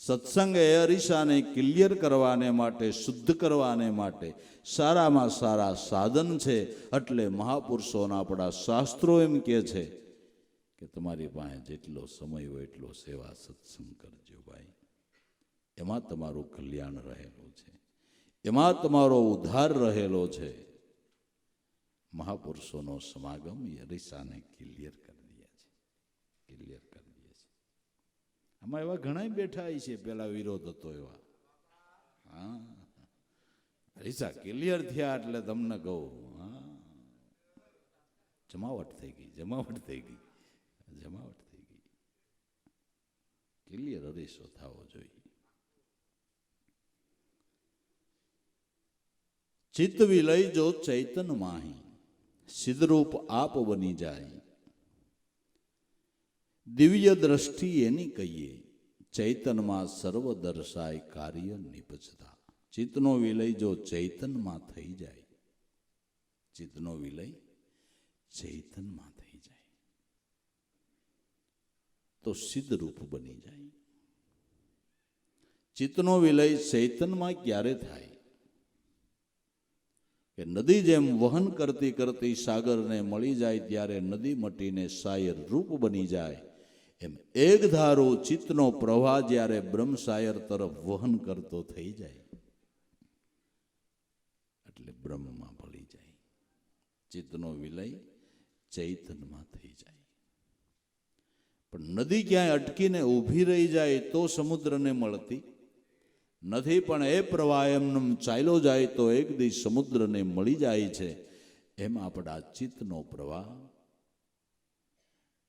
સત્સંગ એ અરીસાને ક્લિયર કરવાને માટે, શુદ્ધ કરવાને માટે સારામાં સારા સાધન છે. એટલે મહાપુરુષોના આપણા શાસ્ત્રો એમ કહે છે કે તમારી પાસે જેટલો સમય હોય એટલો સેવા સત્સંગ કરજો ભાઈ. એમાં તમારું કલ્યાણ રહેલું છે, એમાં તમારો ઉદ્ધાર રહેલો છે. મહાપુરુષોનો સમાગમ એ અરીસાને ક્લિયર કરી દે છે, ક્લિયર કરી દે છે. આમાં એવા ઘણા બેઠા છે, પેલા વિરોધ હતો એવા. હા, અરીસા ક્લિયર થયા એટલે તમને કહું, હા, જમાવટ થઈ ગઈ, જમાવટ થઈ ગઈ, જમાવટ થઈ ગઈ. ક્લિયર અરીસો થવો જોઈએ. ચિત્ત વિલય જો ચૈતન માહી, સિદ્ધરૂપ આપ બની જાય. દિવ્ય દ્રષ્ટિ એની કહીએ, ચૈતનમાં સર્વ દર્શાય કાર્ય નિપજતા. ચિત્તનો વિલય જો ચૈતનમાં થઈ જાય, ચિત્તનો વિલય ચૈતનમાં થઈ જાય તો સિદ્ધરૂપ બની જાય. ચિત્તનો વિલય ચૈતનમાં ક્યારે થાય? કે નદી જેમ વહન કરતી કરતી સાગરને મળી જાય ત્યારે નદી મટીને શાયર રૂપ બની જાય. એમ એક ધારો ચિત્તનો પ્રવાહ જ્યારે બ્રહ્મસાયર તરફ વહન કરતો થઈ જાય એટલે બ્રહ્મમાં ભળી જાય, ચિત્તનો વિલય ચૈતન્યમાં થઈ જાય. પણ નદી ક્યાંય અટકીને ઊભી રહી જાય તો સમુદ્રને મળતી નથી, પણ એ પ્રવાહ એમને ચાલ્યો જાય તો એક દી સમુદ્રને મળી જાય છે. એમ આપણા ચિત્તનો પ્રવાહ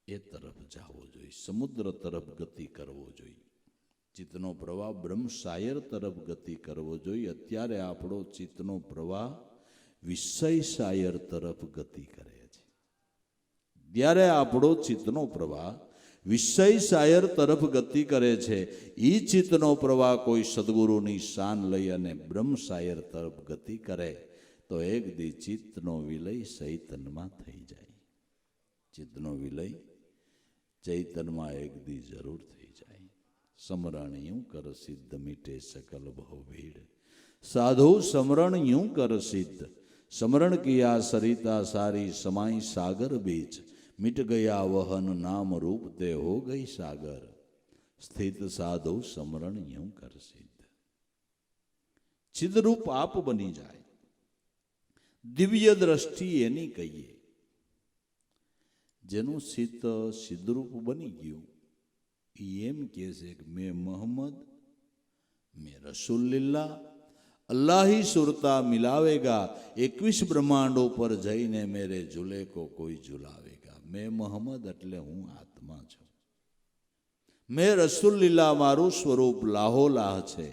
એ તરફ જવો જોઈએ, સમુદ્ર તરફ ગતિ કરવો જોઈએ. ચિત્તનો પ્રવાહ બ્રહ્મસાયર તરફ ગતિ કરવો જોઈએ. અત્યારે આપણો ચિત્તનો પ્રવાહ વિષય સાયર તરફ ગતિ કરે છે. ત્યારે આપણો ચિત્તનો પ્રવાહ વિષય સાયર તરફ ગતિ કરે છે. એ ચિત્તનો પ્રવાહ કોઈ સદગુરુની શાન લઈ અને બ્રહ્મસાયર તરફ ગતિ કરે તો એક દી ચિત્તનો વિલય ચૈતન્યમાં થઈ જાય. ચિત્તનો વિલય ચૈતન્યમાં એક દી જરૂર થઈ જાય. સમરણ યું કર સિદ્ધ મીટે સકલ ભવ ભીડ, સાધુ સમરણ યું કર સિદ્ધ, સમરણ કિયા સરિતા સારી સમાઈ સાગર બીચ, मिट गया वहन नाम रूप ते हो गई सागर, स्थित साधु समरण यूं कर सिद्ध. चिदरूप आप बनी जाए, दिव्य दृष्टि एनी कहिए. જેનું ચિત્ત સિદ્ધરૂપ બની ગયું એ એમ કહે છે કે મેં મોહમ્મદ, મેં રસુલ્લિલ્લાહ, अल्लाह ही सुरता मिलावेगा, 21 ब्रह्मांडों पर जईने मेरे झूले को कोई झुलावेगा. मैं मोहम्मद એટલે હું આત્મા છું, મેં રસુલ્લિલ્લાહ મારું સ્વરૂપ લાહોલાહ છે.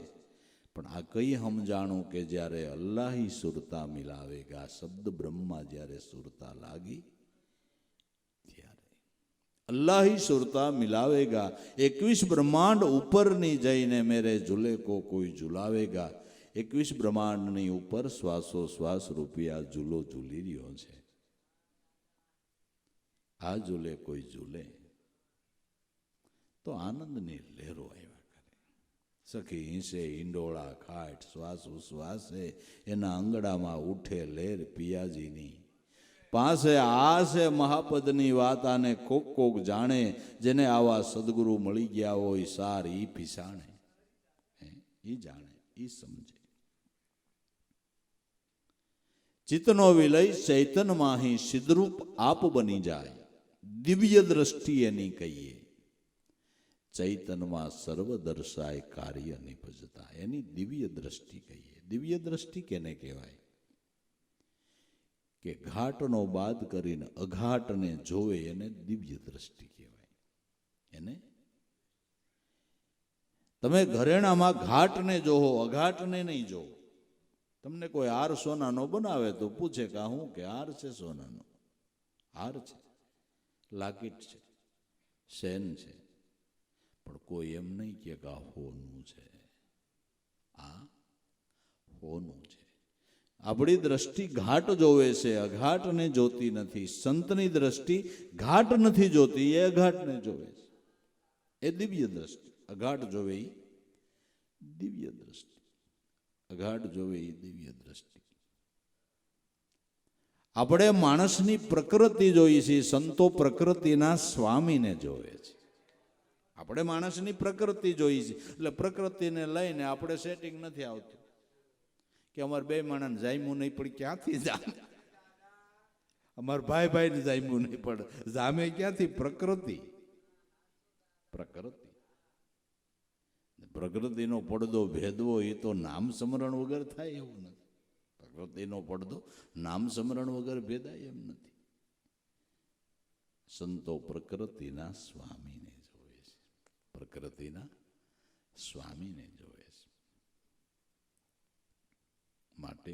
પણ આ કઈ સમજાણું કે જ્યારે અલ્લાહ ही સુરતા મિલાવેગા, શબ્દ બ્રહ્મા જ્યારે સુરતા લાગી ત્યારે अल्लाह ही सुरता मिलावेगा, 21 ब्रह्मांड ઉપરની જઈને મેરે ઝૂલે કો કોઈ ઝુલાવેગા. 21 બ્રહ્માંડની ઉપર શ્વાસો શ્વાસ રૂપિયા ઝૂલો ઝૂલી રહ્યો છે. આ ઝૂલે કોઈ ઝૂલે તો આનંદની લહેરો આવ્યા કરે. સખી હિંસે હિંડોળા ખાટ, શ્વાસ ઉશ્વાસે એના અંગડામાં ઉઠે લહેર પિયાજીની. પાસે આ છે મહાપદની વાત, આને કોક કોક જાણે, જેને આવા સદગુરુ મળી ગયા હોય સાર ઈ પીસાણે. ઈ જાણે, ઈ સમજે. ચિત્તનો વિલય ચૈતન્યમાં ही સિદ્ધરૂપ આપ બની જાય, દિવ્ય દ્રષ્ટિ એની કહીએ. ચૈતન્યમાં સર્વ દર્શાય કાર્ય નિપજતા, એની દિવ્ય દ્રષ્ટિ કહીએ. દિવ્ય દ્રષ્ટિ કેને કહેવાય કે ઘાટનો બાદ કરીને અઘાટને જોવે એને દિવ્ય દ્રષ્ટિ કહેવાય. એને તમે ઘરેણામાં ઘાટને જોવો, અઘાટને નહીં જોવો. તમને કોઈ હાર સોનાનો બનાવે તો પૂછે કે આ શું કે હાર છે સોનાનો? હાર છે, લાકીટ છે, શેન છે. પણ કોઈ એમ નહીં કે આ હોનું છે, આ હોનું છે. આપણી દ્રષ્ટિ ઘાટ જોવે છે, અઘાટને જોતી નથી. સંતની દ્રષ્ટિ ઘાટ નથી જોતી, એ અઘાટને જોવે છે. એ દિવ્ય દ્રષ્ટિ. અઘાટ જોવે એ દિવ્ય દ્રષ્ટિ, અઘાટ જોવે એ દિવ્ય દ્રષ્ટિ. આપણે માણસની પ્રકૃતિ જોઈએ છીએ, સંતો પ્રકૃતિના સ્વામીને જોવે છે. આપણે માણસની પ્રકૃતિ જોઈએ છીએ એટલે પ્રકૃતિને લઈને આપણે સેટિંગ નથી આવતું કે અમારે બે માણસ જામ્યું નહીં પણ ક્યાંથી જામે, અમારા ભાઈ ભાઈને જામ્યું નહીં પણ જામે ક્યાંથી? પ્રકૃતિ. પ્રકૃતિ પ્રકૃતિનો પડદો ભેદવો એ તો નામ સ્મરણ વગર થાય એવું નથી. પ્રકૃતિનો પડદો નામ સ્મરણ વગર ભેદાય એમ નથી. સંતો પ્રકૃતિના સ્વામીને જોવે છે, પ્રકૃતિના સ્વામીને જોવે છે. માટે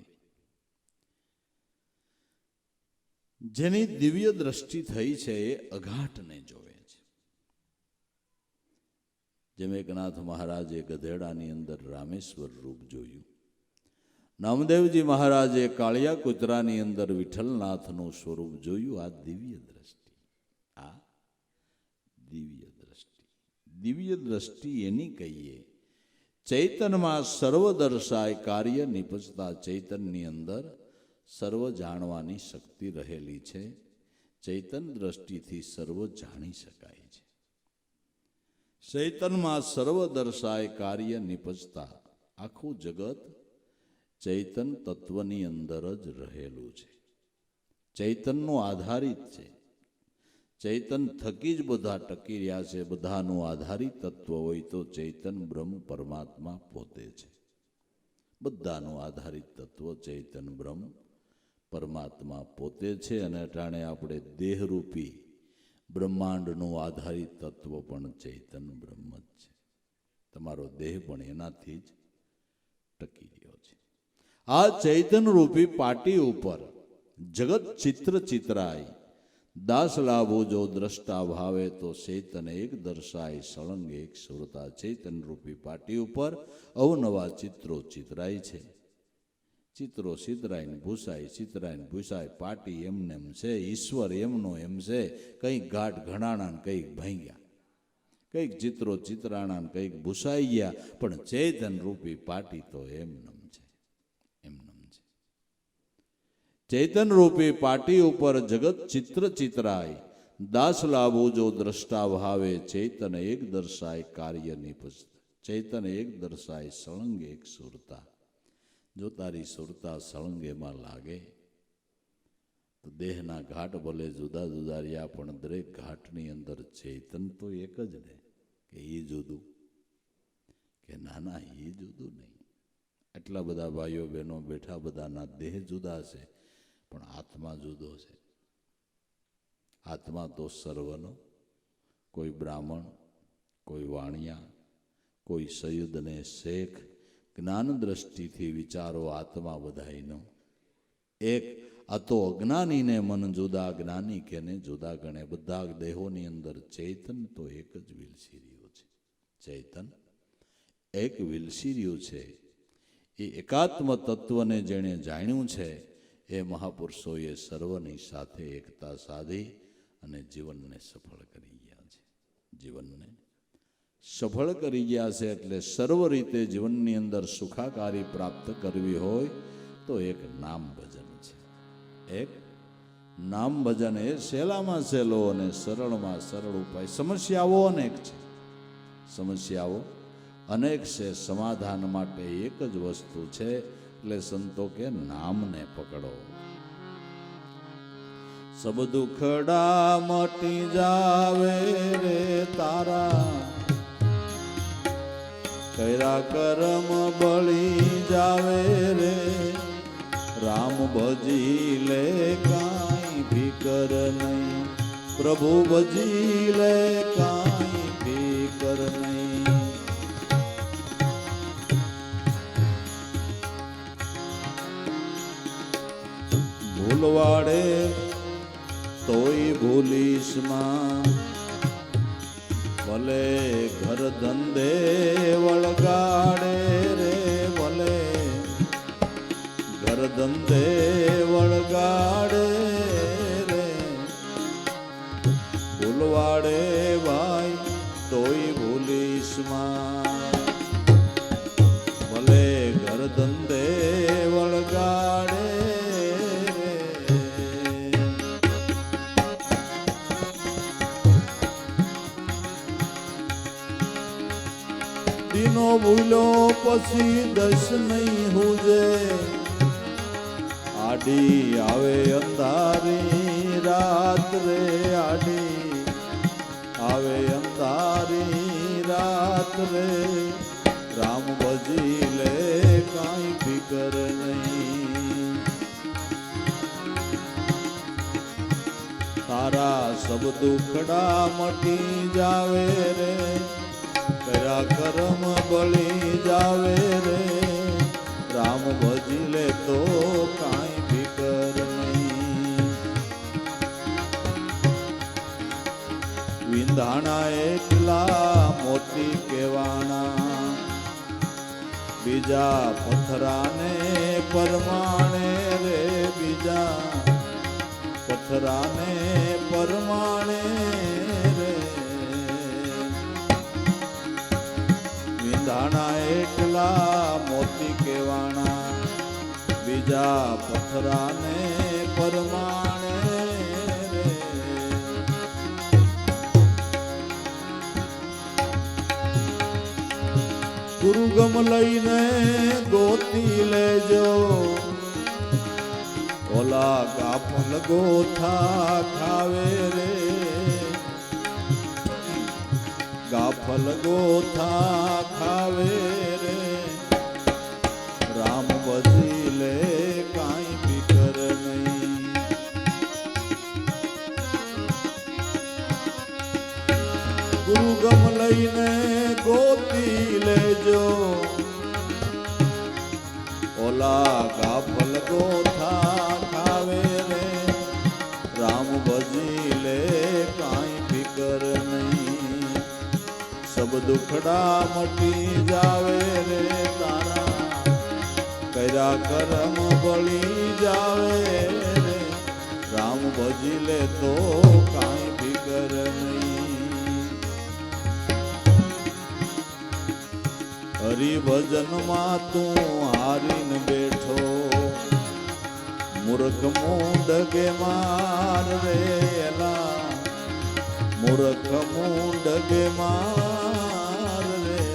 જેની દિવ્ય દ્રષ્ટિ થઈ છે એ અઘાટને જોવે છે. જેમ એકનાથ મહારાજે ગધેડાની અંદર રામેશ્વર રૂપ જોયું, નામદેવજી મહારાજે કાળિયા કૂતરાની અંદર વિઠ્ઠલનાથનું સ્વરૂપ જોયું. આ દિવ્ય દ્રષ્ટિ, આ દિવ્ય દ્રષ્ટિ. દિવ્ય દ્રષ્ટિ એની કહીએ. ચૈતન્યમાં સર્વ દર્શાય કાર્ય નિપજતા. ચૈતન્યની અંદર સર્વ જાણવાની શક્તિ રહેલી છે. ચૈતન્ય દ્રષ્ટિથી સર્વ જાણી શકાય છે. ચૈતનમાં સર્વ દર્શાય કાર્ય નિપજતા. આખું જગત ચૈતન તત્વની અંદર જ રહેલું છે, ચૈતનનો આધારિત છે. ચૈતન થકી જ બધા ટકી રહ્યા છે. બધાનું આધારિત તત્વ હોય તો ચૈતન બ્રહ્મ પરમાત્મા પોતે છે. બધાનું આધારિત તત્વ ચૈતન બ્રહ્મ પરમાત્મા પોતે છે. અને અટાણે આપણે દેહરૂપી બ્રહ્માંડનું આધારિત તત્વ પણ ચૈતન બ્રહ્મ જ છે. તમારો દેહ પણ એનાથી જ ટકી રહ્યો છે. આ ચૈતન રૂપી પાટી ઉપર જગત ચિત્ર ચિત્રાય, દાસ લાભો જો દ્રષ્ટા ભાવે તો ચૈતન એક દર્શાય સળંગ એક સુરતા. ચૈતન રૂપી પાટી ઉપર અવનવા ચિત્રો ચિતરાય છે. ચિત્રો ચિતરાય ને ભૂસાય, ચિતરાય ને ભૂસાય. પાટી એમને એમ છે, ઈશ્વર એમનો એમ છે. કંઈક ઘાટ ઘણાણા ને કંઈક ભાંગ્યા, કંઈક ચિત્રો ચિતરાણા ને કંઈક ભૂસાઈ ગયા, પણ ચૈતન રૂપી પાટી તો એમનેમ છે, એમનેમ છે. ચૈતન રૂપી પાટી ઉપર જગત ચિત્ર ચિતરાય, દાસ લાભો જો દ્રષ્ટા ભાવે. ચૈતન એક દર્શાય કાર્ય નિપજતા. ચૈતન એક દર્શાય સળંગ એક સુરતા. જો તારી સુરતા સળંગ એમાં લાગે તો દેહના ઘાટ ભલે જુદા જુદા રહ્યા, પણ દરેક ઘાટની અંદર ચૈતન તો એક જ ને. કે એ જુદું, કે ના ના એ જુદું નહીં. એટલા બધા ભાઈઓ બહેનો બેઠા, બધાના દેહ જુદા છે, પણ આત્મા જુદો છે. આત્મા તો સર્વનો. કોઈ બ્રાહ્મણ, કોઈ વાણિયા, કોઈ સૈયદ ને શેખ. જ્ઞાન દ્રષ્ટિથી વિચારો આત્મા બધાયનો એક. આ તો અજ્ઞાનીને મન જુદા, જ્ઞાની કેને જુદા ગણે. બધા દેહોની અંદર ચૈતન તો એક જ વિલસી રહ્યું છે. ચૈતન એક વિલસી રહ્યું છે. એ એકાત્મ તત્વને જેણે જાણ્યું છે એ મહાપુરુષોએ સર્વની સાથે એકતા સાધી અને જીવનને સફળ કરી ગયા છે. જીવનને સફળ કરી ગયા છે. એટલે સર્વ રીતે જીવનની અંદર સુખાકારી પ્રાપ્ત કરવી હોય તો એક નામ ભજન છે. એક નામ ભજન એ સહેલામાં સહેલો અને સરળમાં સરળ ઉપાય. સમસ્યાઓ અનેક છે, સમસ્યાઓ અનેક છે. સમાધાન માટે એક જ વસ્તુ છે. એટલે સંતો કે નામને પકડો. સબ દુખડા મટી જાવે રે તારા, કર્યા કર્મ બળી જાવે રે. રામ ભજી લે કાંઈ ફિકર નહીં, પ્રભુ ભજી લે કાંઈ ફિકર નહીં. ભૂલવાડે તોય ભૂલીશ માં, ભલે ઘર ધંધે વળગાડે રે. ભલે ઘર ધંધે વળગાડે રે. ભૂલવાડે ભાઈ તોય ભૂલીશ માં, ભલે ઘર ધંધે વળગાડે. દીનો ભૂલો પછી દસ નહીં હુજે, આડી આવે અંધારી રાત રે. આડી આવે અંધારી રાત રે. રામ ભજી લે કાંઈ ફિકર નહીં. તારા સબ દુખડા મટી જાવે રે. કર્યા કર્મ બળી જાવે રે. રામ ભજી લે તો કાંઈ ફિકર નહીં. વિંધાણા એકલા મોતી કેવાણા, બીજા પથરાને પરમાણે રે. બીજા પથરાને પરમાણે રે. વિંધાણા એકલા મોતી કેવાણા, બીજા પથરાને પરમાણે રે. ગુરુગમ લઈને ગોતી લેજો, ઓલા ગાફલ ગોથા ખાવે રે, ગાફલ ગોથા ખાવે રે, રામ ભજી લે કાંઈ ફિકર નહીં. ગુરુગમ લઈને ગોતી લેજો, ઓલા ગાફલ ગોથા ખાવે રે, રામ ભજી લે કાંઈ ફિકર નહીં. સબ દુખડા મટી જાવે રે, તારા કર્યા કરમ બળી જાવે રે, રામ ભજી લે તો કાંઈ ફિકર નહીં. હરિભજનમાં તું હારીને બેઠો, મૂર્ખ મૂંડગે માર રે એલા, મૂર્ખ મૂંડગે માર રે.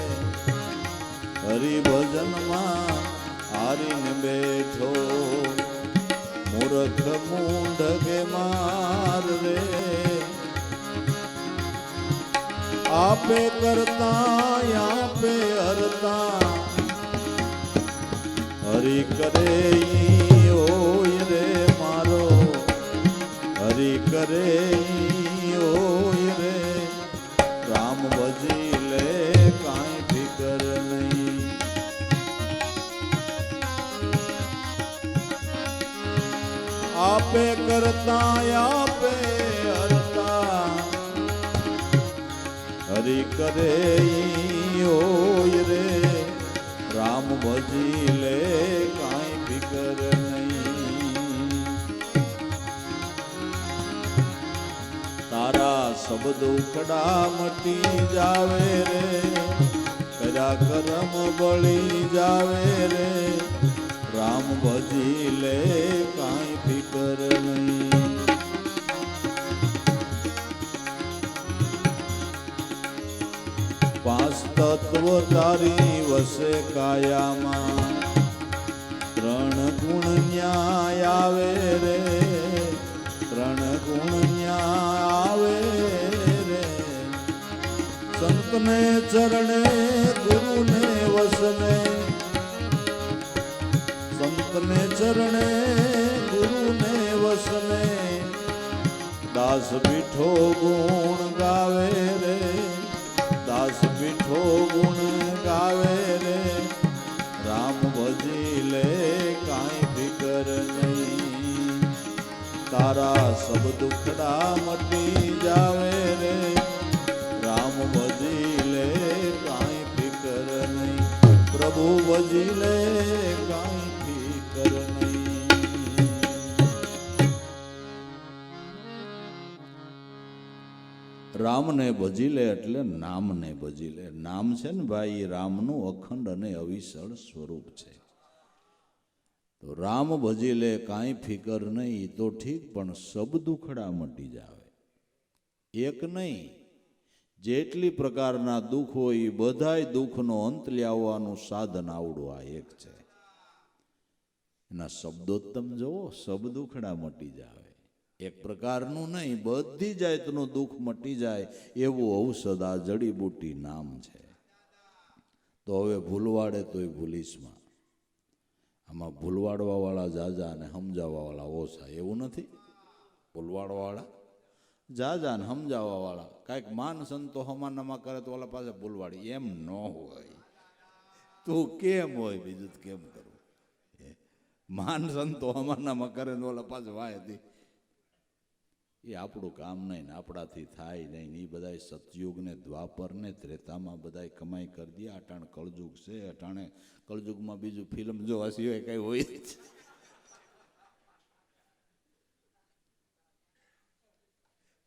હરિભજનમાં હારીને બેઠો, મૂર્ખ મૂંડગે માર રે. આપે કરતા આપે હરતા, હરિ કરે ઈ હોય રે મારો, હરિ કરે ઈ હોય રે, રામ ભજી લે કાંઈ ફિકર નહીં. આપે કરતા આપે હરતા, હરિ કરે ઈ હોય રે, રામ ભજી લે કાંઈ ફિકર નહીં. તારા સબ દુખડા મટી જાવે રે, કર્યા કરમ બળી જાવે રે, રામ ભજી લે કાંઈ ફિકર નહીં. પાંચ તત્વ તારી વસે કાયામાં, ત્રણ ગુણ ન્યાય આવે રે, ત્રણ ગુણ ન્યાય આવે રે. સંતને ચરણે ગુરુને વસને, સંતને ચરણે ગુરુને વસને, દાસ બીઠો ગુણ ગાવે રે, દાસ બીઠો ગુણ ગાવે રે, રામ ભજી લે કાંઈ ફિકર નહીં. તારા સબ દુખડા મટી જાવે રે, રામ ભજી લે કાંઈ ફિકર નહીં. પ્રભુ ભજી લે કાંઈ ફિકર નહીં. રામને ભજી લે એટલે નામને ભજી લે. નામ છે ને ભાઈ, રામનું અખંડ અને અવિસળ સ્વરૂપ છે. તો રામ ભજી લે કાંઈ ફિકર નહીં તો ઠીક, પણ સબ દુખડા મટી જાવે. એક નહીં, જેટલી પ્રકારના દુઃખ હોય એ બધાય દુઃખનો અંત લાવવાનું સાધન આવડું આ એક છે. એના શબ્દોત્તમ જુઓ, સબ દુખડા મટી જાવે. એક પ્રકારનું નહીં, બધી જાતનું દુઃખ મટી જાય એવું ઔષધ આ જડીબુટી નામ છે. તો હવે ભૂલવાડે તોય ભૂલીશમાં. આમાં ભૂલવાડવા વાળા જાજા અને સમજાવવા વાળા ઓછા, એવું નથી. ભૂલવાડવાવાળા જાજા ને સમજાવવા વાળા કાંઈક માન સંતો હમાનામાં કરે તો ઓલા પાસે ભૂલવાડી. એમ ન હોય. તું કેમ હોય, બીજું કેમ કરું. માન સંતો હમાનામાં કરે તો ઓલા પાસે વાય હતી. એ આપણું કામ નહીં ને આપણાથી થાય નહીં. એ બધા સતયુગ ને દ્વાપર ને ત્રેતામાં બધા કમાઈ કરી દે. અટાણે કળજુગ છે, અટાણે કળજુગમાં બીજું ફિલ્મ જોવા સિવાય કઈ હોય જ.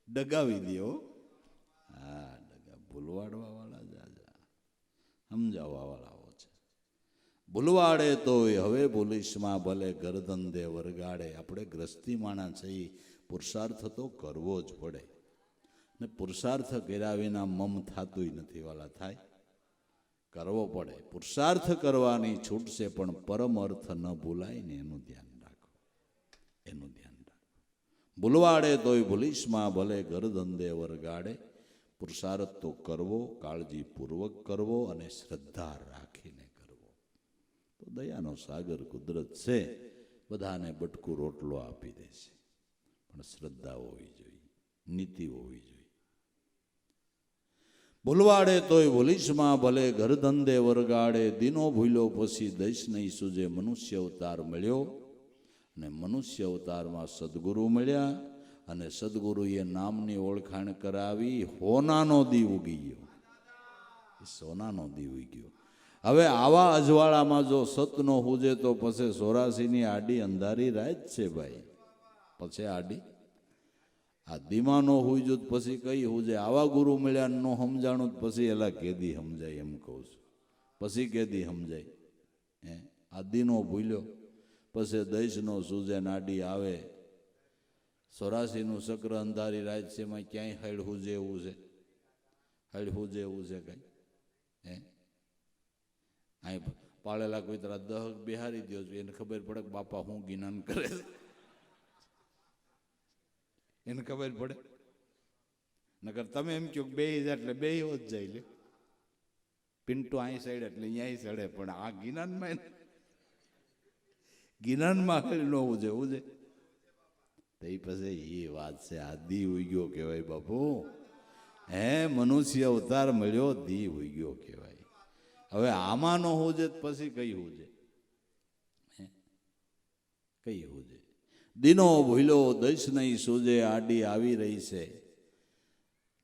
ડગાવી દો. હા, ડગા ભૂલવાડવા વાળા જાજા, સમજાવવા વાળાઓ છે. ભૂલવાડે તોય હવે ભૂલીશમાં ભલે ગરદન દે વરગાડે. આપણે ગ્રસ્તી માણા છે, પુરુષાર્થ તો કરવો જ પડે ને પુરુષાર્થ કર્યા વિના મમ થાતુંય નથી. વાલા થાય કરવો પડે. પુરુષાર્થ કરવાની છૂટ છે, પણ પરમ અર્થ ન ભૂલાય ને એનું ધ્યાન રાખો, એનું ધ્યાન રાખો. ભૂલવાડે તોય ભૂલીશમાં ભલે ગરદંડે વરગાડે. પુરુષાર્થ તો કરવો, કાળજીપૂર્વક કરવો અને શ્રદ્ધા રાખીને કરવો. તો દયાનો સાગર કુદરત છે, બધાને બટકું રોટલો આપી દેશે, પણ શ્રદ્ધા હોવી જોઈએ, નીતિ હોવી જોઈએ. ભૂલવાડે તોય ભૂલીશમાં ભલે ગરદંડે વરગાડે. દિનો ભૂલ્યો પછી દઈશ નહીં સૂજે. મનુષ્ય અવતાર મળ્યો અને મનુષ્ય અવતારમાં સદગુરુ મળ્યા અને સદગુરુએ નામની ઓળખાણ કરાવી. હોનાનો દી ઉગી ગયો, સોનાનો દી ઉગી ગયો. હવે આવા અજવાળામાં જો સત નો હુજે તો પછી 84ની આડી અંધારી રાત છે ભાઈ. પછી આડી આ દીમાનો હુજુ પછી કઈ હુજે? આવા ગુરુ મળ્યા નો સમજાણું પછી એલા કેદી સમજાય એમ કહું છું. પછી કેદી સમજાય? આ દીનો ભૂલ્યો પછી દઈશનો સૂજે નાડી આવે. 84નું ચક્ર અંધારી રાત છે, એમાં ક્યાંય હળ હુજે એવું છે? હળ હુજે એવું છે કઈ? અહીં પાળેલા કોઈ તરફ દહક બિહારી દો છો, એને ખબર પડે કે બાપા હું જ્ઞાન કરે છે, એને ખબર પડે. નકર તમે એમ કહો બે જાય એટલે બે જ જાય લે. પિન્ટુ અહીં સાઈડ એટલે અહીંયા ચડે, પણ આ જ્ઞાનમાં જ્ઞાનમાં હળ ન ઉજે ઉજે. તો એ પછી એ વાત છે. આ દી ઉગ્યો કહેવાય બાપુ. મનુષ્ય અવતાર મળ્યો, દી ઉગ્યો કહેવાય. હવે આમાં નો હુજે પછી કઈ હુજે? કઈ હુજે? દિનો ભૂલ્યો દઈશ નહીં સૂજે. આડી આવી રહી છે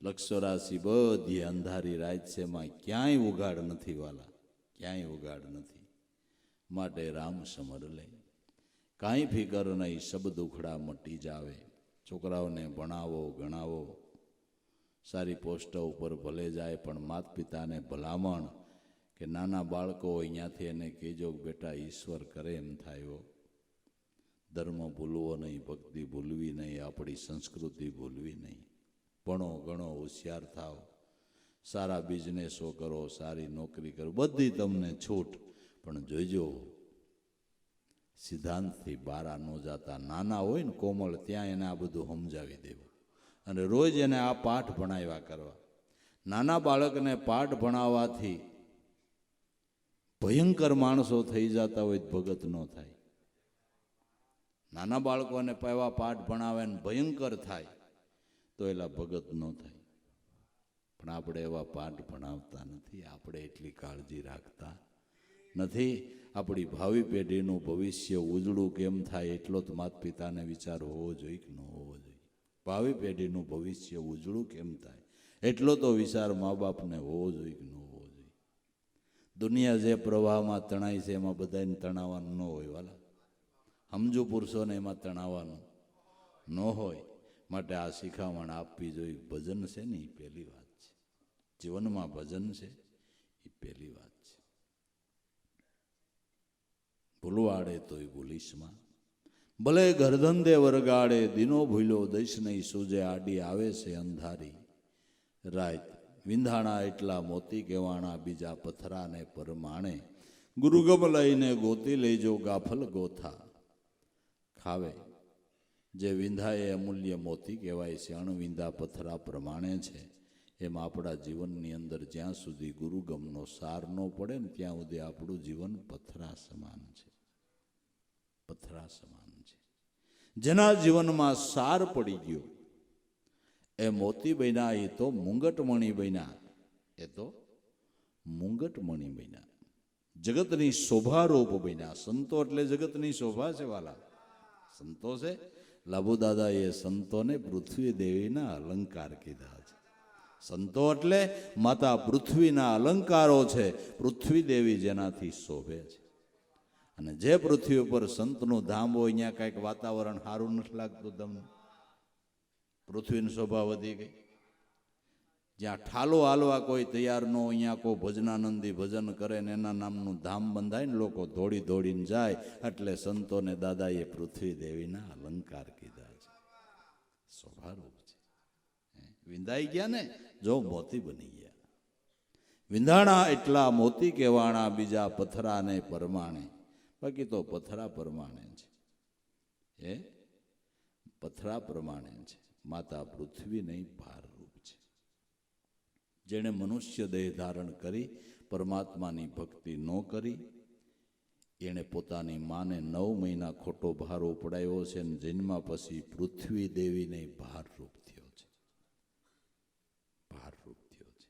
84 બધી અંધારી રાત છે, એમાં ક્યાંય ઉગાડ નથી વાલા, ક્યાંય ઉગાડ નથી. માટે રામ સમર લે, કાંઈ ફિકર નહીં, સબ દુખડા મટી જાવે. છોકરાઓને ભણાવો, ગણાવો, સારી પોસ્ટ ઉપર ભલે જાય, પણ માત પિતાને ભલામણ કે નાના બાળકો અહીંયાથી એને કહેજો કે બેટા ઈશ્વર કરે એમ થાય. ધર્મ ભૂલવો નહીં, ભક્તિ ભૂલવી નહીં, આપણી સંસ્કૃતિ ભૂલવી નહીં. ભણો ગણો, હોશિયાર થાવ, સારા બિઝનેસો કરો, સારી નોકરી કરો, બધી તમને છૂટ, પણ જોઈજો સિદ્ધાંતથી બારા ન જાતા. નાના હોય ને કોમળ, ત્યાં એને આ બધું સમજાવી દેવું અને રોજ એને આ પાઠ ભણાવ્યા કરવા. નાના બાળકને પાઠ ભણાવવાથી ભયંકર માણસો થઈ જતા હોય ભગત ન થાય. નાના બાળકોને એવા પાઠ ભણાવે ને ભયંકર થાય તો એલા ભગત ન થાય. પણ આપણે એવા પાઠ ભણાવતા નથી, આપણે એટલી કાળજી રાખતા નથી. આપણી ભાવિ પેઢીનું ભવિષ્ય ઉજળું કેમ થાય એટલો તો માતા પિતાને વિચાર હોવો જોઈએ કે ન હોવો જોઈએ? ભાવિ પેઢીનું ભવિષ્ય ઉજળું કેમ થાય એટલો તો વિચાર મા બાપને હોવો જોઈએ કે ન હોવો જોઈએ? દુનિયા જે પ્રવાહમાં તણાય છે એમાં બધાને તણાવવાનું ન હોય વાલા. સમજુ પુરુષોને એમાં તણાવવાનું ન હોય. માટે આ શિખામણ આપવી જોઈએ. ભજન છે ને એ પહેલી વાત છે. જીવનમાં ભજન છે એ પહેલી વાત છે. ભૂલવાડે તોય ભૂલીશમાં ભલે ગરદંડે વરગાડે. દિનો ભૂલ્યો દઈશ નહીં સૂજે. આડી આવે છે અંધારી રાત. વિંધાણા એટલા મોતી કહેવાણા, બીજા પથરાને પરમાણે. ગુરુગમ લઈને ગોતી લેજો, ગાફલ ગોથા ખાવે. જે વિંધાએ અમૂલ્ય મોતી કહેવાય છે, અણવિંધા પથરા પ્રમાણે છે. એમ આપણા જીવનની અંદર જ્યાં સુધી ગુરુગમનો સાર ન પડે ને ત્યાં સુધી આપણું જીવન પથરા સમાન છે, પથરા સમાન છે. જેના જીવનમાં સાર પડી ગયો એ મોતી બન્યા, એ તો મુંગટમણી બન્યા, એ તો મુંગટમણી બન્યા, જગતની શોભારૂપ બન્યા. સંતો એટલે જગતની શોભા છે વાલા. સંતો છે. લાભુ દાદા એ સંતોને પૃથ્વી દેવીના અલંકાર કીધા છે. સંતો એટલે માતા પૃથ્વીના અલંકારો છે. પૃથ્વી દેવી જેનાથી શોભે છે. અને જે પૃથ્વી ઉપર સંતનું ધામ હોય અહીંયા કાંઈક વાતાવરણ સારું નથી લાગતું તમને? પૃથ્વીની શોભા વધી ગઈ. જ્યાં ઠાલો હાલવા કોઈ તૈયાર ન હોય, અહીંયા કોઈ ભજનાનંદી ભજન કરે ને એના નામનું ધામ બંધાય ને લોકો દોડી દોડીને જાય. એટલે સંતોને દાદાએ પૃથ્વી દેવીના અલંકાર કીધા છે. સ્વભાવરૂપ છે. વિંધાઈ ગયા ને જો મોતી બની ગયા. વિંધાણા એટલા મોતી કહેવાણા, બીજા પથરાને પરમાણે. બાકી તો પથરા પરમાણે છે, પથરા પ્રમાણે છે. માતા પૃથ્વી નહીં, ભારરૂપ છે. જેણે મનુષ્ય દેહ ધારણ કરી પરમાત્માની ભક્તિ ન કરી, એણે પોતાની માને 9 મહિના ખોટો ભાર ઉપડાયો છે, અને જન્મા પછી પૃથ્વી દેવીને ભારરૂપ થયો છે, ભારરૂપ થયો છે.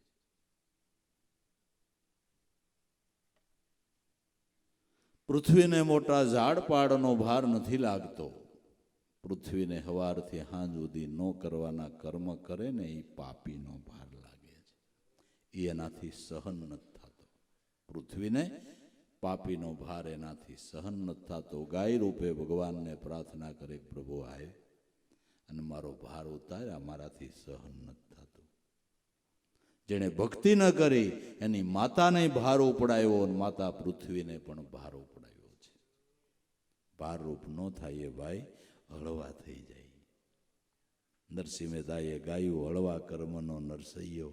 પૃથ્વીને મોટા ઝાડ પાડનો ભાર નથી લાગતો. પૃથ્વીને હવારથી હાંજ સુધી ન કરવાના કર્મ કરે ને એ પાપીનો ભાર લાગે છે, એ એનાથી સહન નથી થતો. પૃથ્વીને પાપીનો ભાર એનાથી સહન નથી થતો. ગાય રૂપે ભગવાનને પ્રાર્થના કરે, પ્રભુ આવે અને મારો ભાર ઉતાર્યા, મારાથી સહન નથી થતું. જેણે ભક્તિ ન કરી એની માતાને ભાર ઉપડાયો, અને માતા પૃથ્વીને પણ ભાર ઉપડાયો છે. ભારરૂપ ન થાય એ ભાઈ હળવા થઈ જાય. નરસિંહ મહેતાએ ગાયું, હળવા કર્મનો નરસૈયો,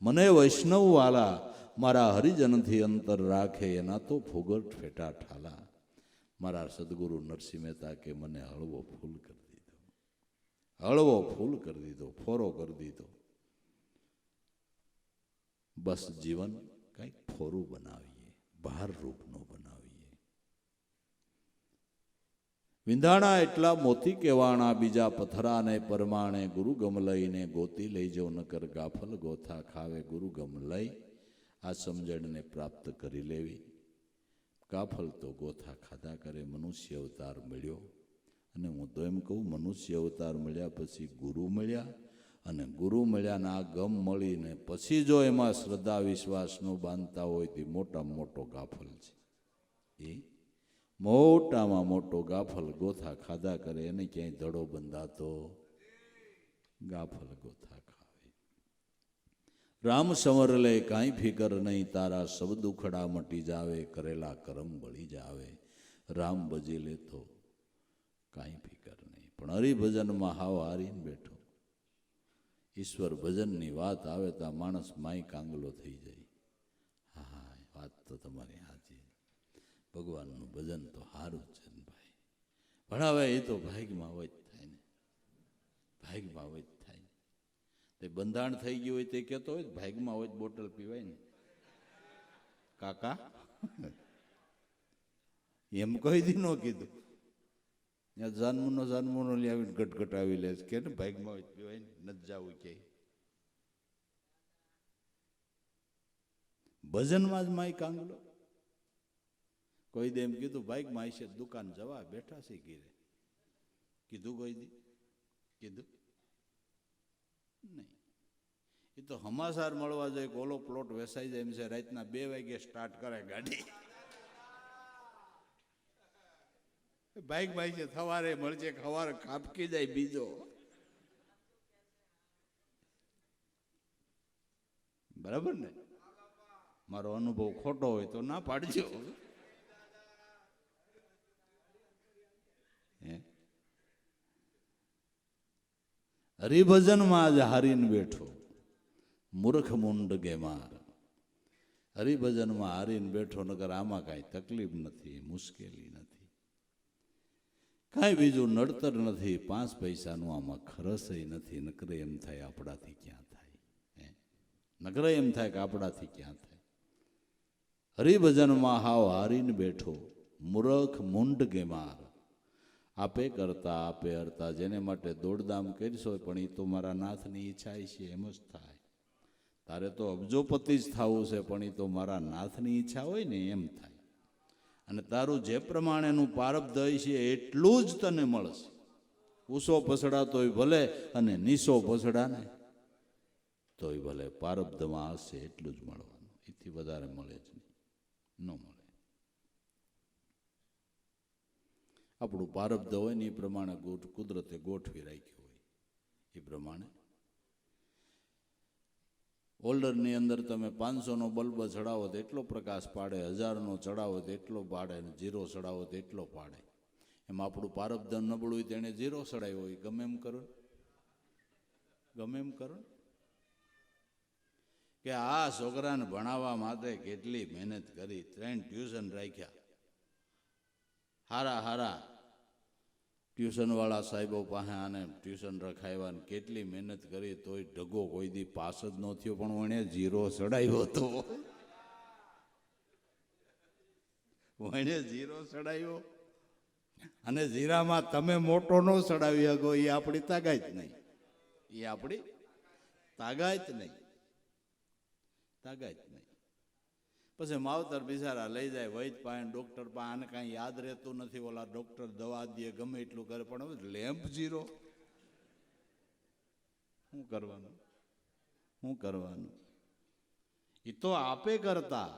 મને વૈષ્ણવ વાલા, મારા હરિજનથી અંતર રાખે, એના તો ફુગટ ફેટા ઠાલા. મારા સદગુરુ નરસિંહ મહેતા કે મને હળવો ફૂલ કરી દીધો, હળવો ફૂલ કરી દીધો, ફોરો કરી દીધો. બસ જીવન કંઈક ફોરું બનાવીએ, ભારરૂપનો બનાવીએ. વિંધાણા એટલા મોતી કહેવાણા, બીજા પથરાને પરમાણે. ગુરુ ગમ લઈને ગોતી લઈ જો, નકર ગાફલ ગોથા ખાવે. ગુરુ ગમ લઈ આ સમજણને પ્રાપ્ત કરી લેવી. ગાફલ તો ગોથા ખાધા કરે. મનુષ્ય અવતાર મળ્યો, અને હું તો એમ કહું, મનુષ્ય અવતાર મળ્યા પછી ગુરુ મળ્યા, અને ગુરુ મળ્યાને આ ગમ મળીને પછી જો એમાં શ્રદ્ધા વિશ્વાસ ન બાંધતા હોય તો મોટામાં મોટો ગાફલ છે. એ મોટામાં મોટો ગાફલ ગોથા ખાધા કરે. એને ક્યાંય ધડો બંધાતો, ગાફલ ગોથા ખાવે. રામ સંવર લે કાંઈ ફિકર નહીં, તારા સબ દુખડા મટી જાવે. કરેલા કરમ બળી જાવે. રામ ભજી લેતો કાંઈ ફિકર નહીં. પણ હરિભજનમાં હાવ હારીને બેઠો. ઈશ્વર ભજનની વાત આવે તો માણસ માય કાંગલો થઈ જાય. હા, વાત તો તમારી સાચી. ભગવાનનું ભજન તો સારું છે ને ભાઈ. પણ હવે એ તો ભાગમાં હોય જ થાય ને, ભાગમાં હોય જ થાય ને. તે બંધાણ થઈ ગયું હોય તે કહેતો હોય ભાગમાં હોય બોટલ પીવાય ને કાકા, એમ કહી દી ન કીધું. જાનમુનો લઈ આવીને ગટગટાવી લે કે ને ભાગમાં હોય પીવાય ને, નથી જવું ક્યાંય. ભજનમાં જ માય કાંગલો. કોઈ દે એમ કીધું બાઇકમાં હશે દુકાન જવા બેઠા છે ઘીરે, કીધું કોઈ દી? કીધું નહીં. એ તો હમાસાર મળવા જાય કે ઓલો પ્લોટ વેસાઈ જાય એમ છે. રાતના 2 વાગે સ્ટાર્ટ કરે ગાડી. બાઇકમાં છે સવારે મળશે, સવારે કાપકી જાય બીજો. બરાબર ને? મારો અનુભવ ખોટો હોય તો ના પાડજો. હરિભજનમાં જ હારીને બેઠો, મૂર્ખ મુંડ ગેમાર. હરિભજનમાં હારીને બેઠો, નકર આમાં કાંઈ તકલીફ નથી, મુશ્કેલી નથી, કાંઈ બીજું નડતર નથી, 5 પૈસાનું આમાં ખરસય નથી. નકરે એમ થાય આપણાથી ક્યાં થાય, નકરે એમ થાય કે આપણાથી ક્યાં થાય. હરિભજનમાં હાવ હારીને બેઠો, મૂર્ખ મુંડ ગેમાર. આપે કરતા આપે હરતા. જેને માટે દોડધામ કરશો પણ એ તો મારા નાથની ઈચ્છા છે એમ જ થાય. તારે તો અબજોપતિ જ થવું છે પણ એ તો મારા નાથની ઈચ્છા હોય ને એમ થાય. અને તારું જે પ્રમાણેનું પારબ્ધ છે એટલું જ તને મળશે. ઊંસો પસડા તોય ભલે અને નીસો પસડા ને તોય ભલે, પારબ્ધમાં હશે એટલું જ મળવાનું. એથી વધારે મળે જ નહીં, ન મળે. આપણું પારબ્ધ હોય ને એ પ્રમાણે કુદરતે ગોઠવી રાખ્યું હોય એ પ્રમાણે. હોલ્ડરની અંદર તમે 500નો બલ્બ ચડાવો તો એટલો પ્રકાશ પાડે, 1000નો ચડાવો તો એટલો પાડે, 0 ચડાવો તો એટલો પાડે. એમ આપણું પારબ્ધ નબળું હોય તેણે 0 ચડાવ્યો હોય, ગમે એમ કરો, ગમે એમ કરો. કે આ છોકરાને ભણાવવા માટે કેટલી મહેનત કરી, 3 ટ્યુશન રાખ્યા, હારા હારા ટ્યુશનવાળા સાહેબો પાસે આને ટ્યુશન રખાવ્યા ને કેટલી મહેનત કરી, તોય ઢગો કોઈ દી પાસ જ ન થયો, પણ એને 0 ચડાવ્યો હતો. એને 0 ચડાવ્યો, અને જીરામાં તમે મોટો ન ચડાવી શકો, એ આપણી તાગાત નહીં, એ આપણી તાગાત નહીં, તાગાત નહીં. પછી માવતર બિચારા લઈ જાય વૈદ પાસે, ડોક્ટર પાસે, આને કાંઈ યાદ રહેતું નથી, ઓલા ડોક્ટર દવા દે ગમે એટલું કરે, પણ હવે લેમ્પ 0, શું કરવાનું, શું કરવાનું? એ તો આપે કરતા,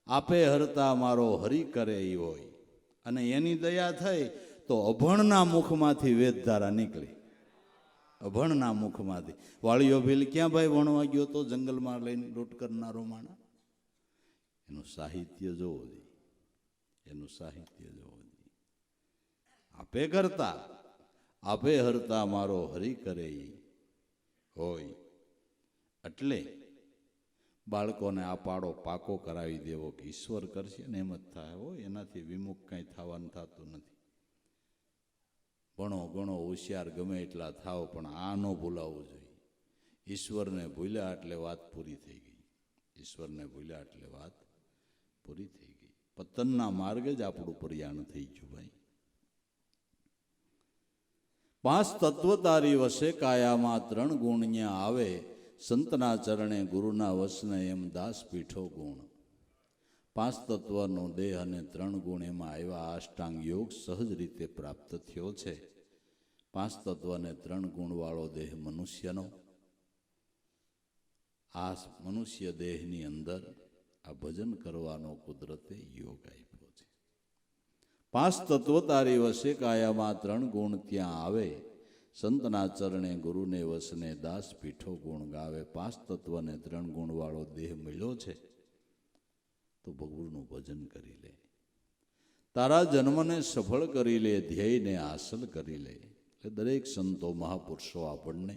આપે હરતા મારો હરી કરે એ હોય, અને એની દયા થઈ તો અભણના મુખમાંથી વેદધારા નીકળી, અભણના મુખમાંથી. વાળીઓ ભીલ ક્યાં ભાઈ ભણવા ગયો તો, જંગલમાં લઈને લૂંટ કરનારો માણા. એનું સાહિત્ય જોવો જોઈએ, એનું સાહિત્ય જોવો જોઈએ. આપે કરતા, આપે હરતા મારો હરી કરે એ હોય. એટલે બાળકોને આ પાડો પાકો કરાવી દેવો કે ઈશ્વર કરશે ને એમ જ થાય. હોય એનાથી વિમુખ કાંઈ થવાનું થતું નથી. ભણો ગણો હોશિયાર ગમે એટલા થાવ, પણ આ ન ભૂલાવવું જોઈએ. ઈશ્વરને ભૂલ્યા એટલે વાત પૂરી થઈ ગઈ, ઈશ્વરને ભૂલ્યા એટલે વાત પૂરી થઈ ગઈ. પતનના માર્ગે જ આપણું પ્રયાણ થઈ ગયું ભાઈ. 5 તત્વ તારી વસે કાયામાં 3 ગુણ ન્યા આવે, સંતના ચરણે ગુરુના વસને એમ દાસ પીઠો ગુણ. 5 તત્વનો દેહ અને 3 ગુણ એમાં આવ્યા. અષ્ટાંગ યોગ સહજ રીતે પ્રાપ્ત થયો છે. 5 તત્વ અને 3 ગુણવાળો દેહ મનુષ્યનો. આ મનુષ્ય દેહની અંદર આ ભજન કરવાનો કુદરતે યોગ આપ્યો છે. 5 તત્વ તારી વસે કાયામાં 3 ગુણ ત્યાં આવે, સંતના ચરણે ગુરુને વસને દાસ પીઠો ગુણ ગાવે. 5 તત્વ અને 3 ગુણવાળો દેહ મળ્યો છે તો ભગવાનનું ભજન કરી લે, તારા જન્મને સફળ કરી લે, ધ્યેયને હાંસલ કરી લે. એટલે દરેક સંતો મહાપુરુષો આપણને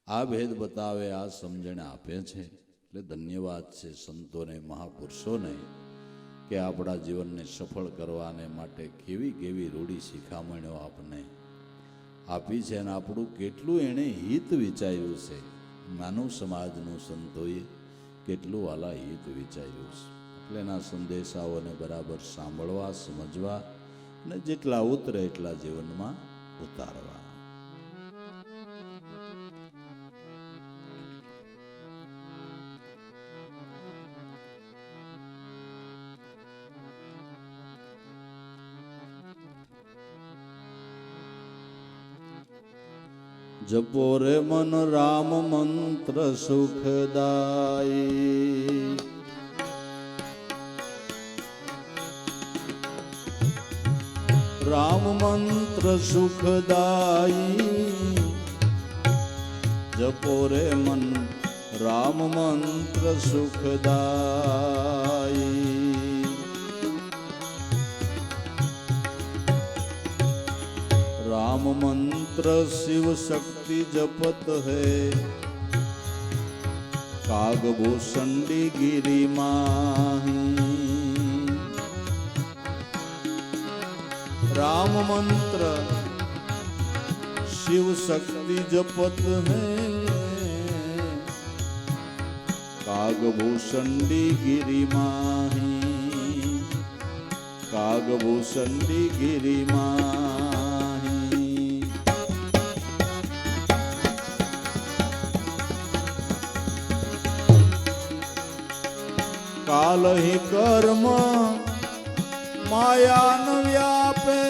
આ ભેદ બતાવે, આ સમજણ આપે છે. એટલે ધન્યવાદ છે સંતોને, મહાપુરુષોને, કે આપણા જીવનને સફળ કરવાને માટે કેવી કેવી રૂઢી શિખામણીઓ આપણને આપી છે, અને આપણું કેટલું એણે હિત વિચાર્યું છે. માનવ સમાજનું સંતોએ કેટલું વાલા હિત વિચાર્યું છે. એટલે એના સંદેશાઓને બરાબર સાંભળવા, સમજવા, અને જેટલા ઉતરે એટલા જીવનમાં ઉતારવા. જપો રે મન રામ મંત્ર સુખદાયી, રામ મંત્ર સુખદાયી. જપો રે મન રામ મંત્ર સુખદાયી. राम मंत्र शिव शक्ति जपत है, कागभूषणी गिरी माही. राम मंत्र शिव शक्ति जपत है, कागभूषणी गिरी माही. कागभूषणी गिरी माही. काल ही कर्म माया न व्यापे,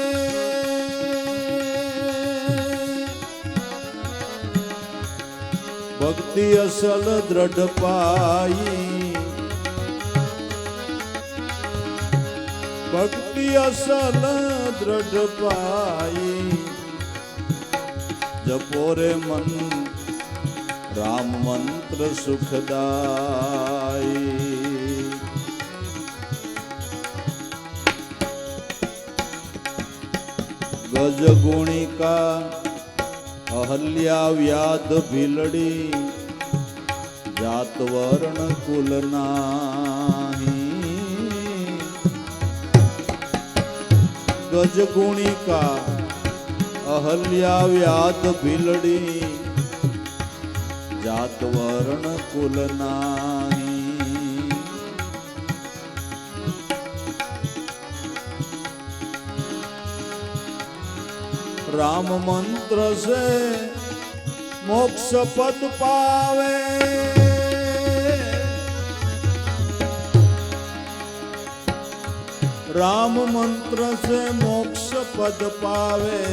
भक्ति असल दृढ़ पाई. भक्ति असल दृढ़ पाई. जपो रे मन राम मंत्र सुखदाई. गज गुणिका अहल्या व्याध भीलड़ी, जात वर्ण कुल नाही गज गुणिका अहल्या व्याध भीलड़ी जात वर्ण कुल नाही राम मंत्र से मोक्ष पद पावे राम मंत्र से मोक्ष पद पावे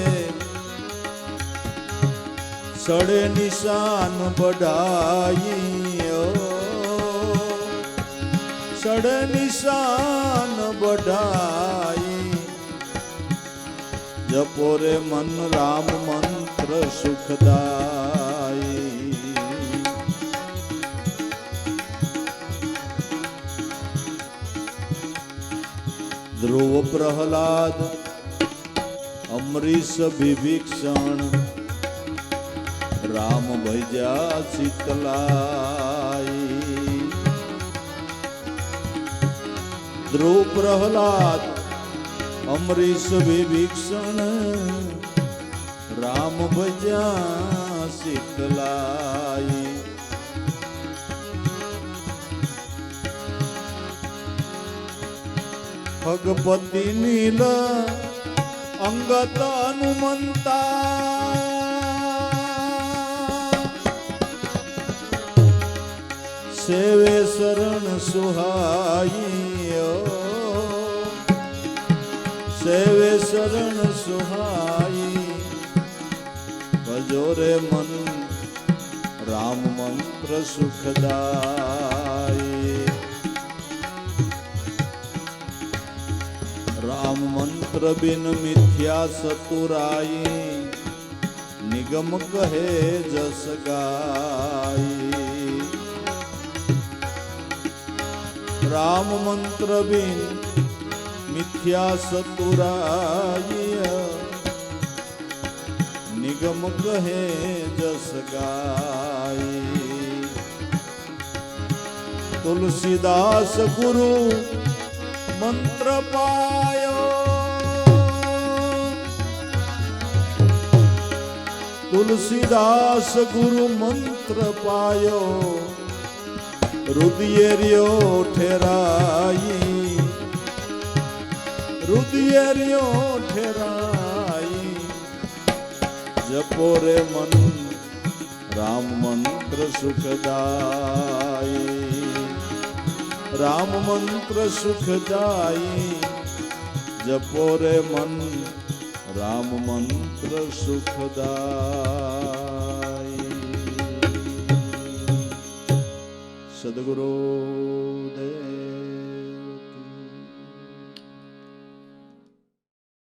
सड़े निशान बढ़ाई सड़े निशान बढ़ाई जपो रे मन राम मंत्र सुखदाई ध्रुव प्रहलाद अमरीश विभीषण राम भैजा शीतलाई ध्रुव प्रहलाद अमरीश विभीषण राम भजा शीतलाई भगपति नील अंगत हनुमंता सेवे शरण सुहाई सेवे शरण सुहाई भजोरे मन राम मंत्र सुखदाई राम मंत्र बिन मिथ्या सतुराई निगम कहे जस गाई राम मंत्र बिन मिथ्या सतुराई निगम कहे जस गाई तुलसीदास गुरु मंत्र पायो तुलसीदास गुरु मंत्र पायो रुदियरियो ठेराई रुदियरियो ठेराई जपो रे मन राम मंत्र सुखदाई राम मंत्र सुखदाई जपो रे मन राम मंत्र सुखदाई सद्गुरु देव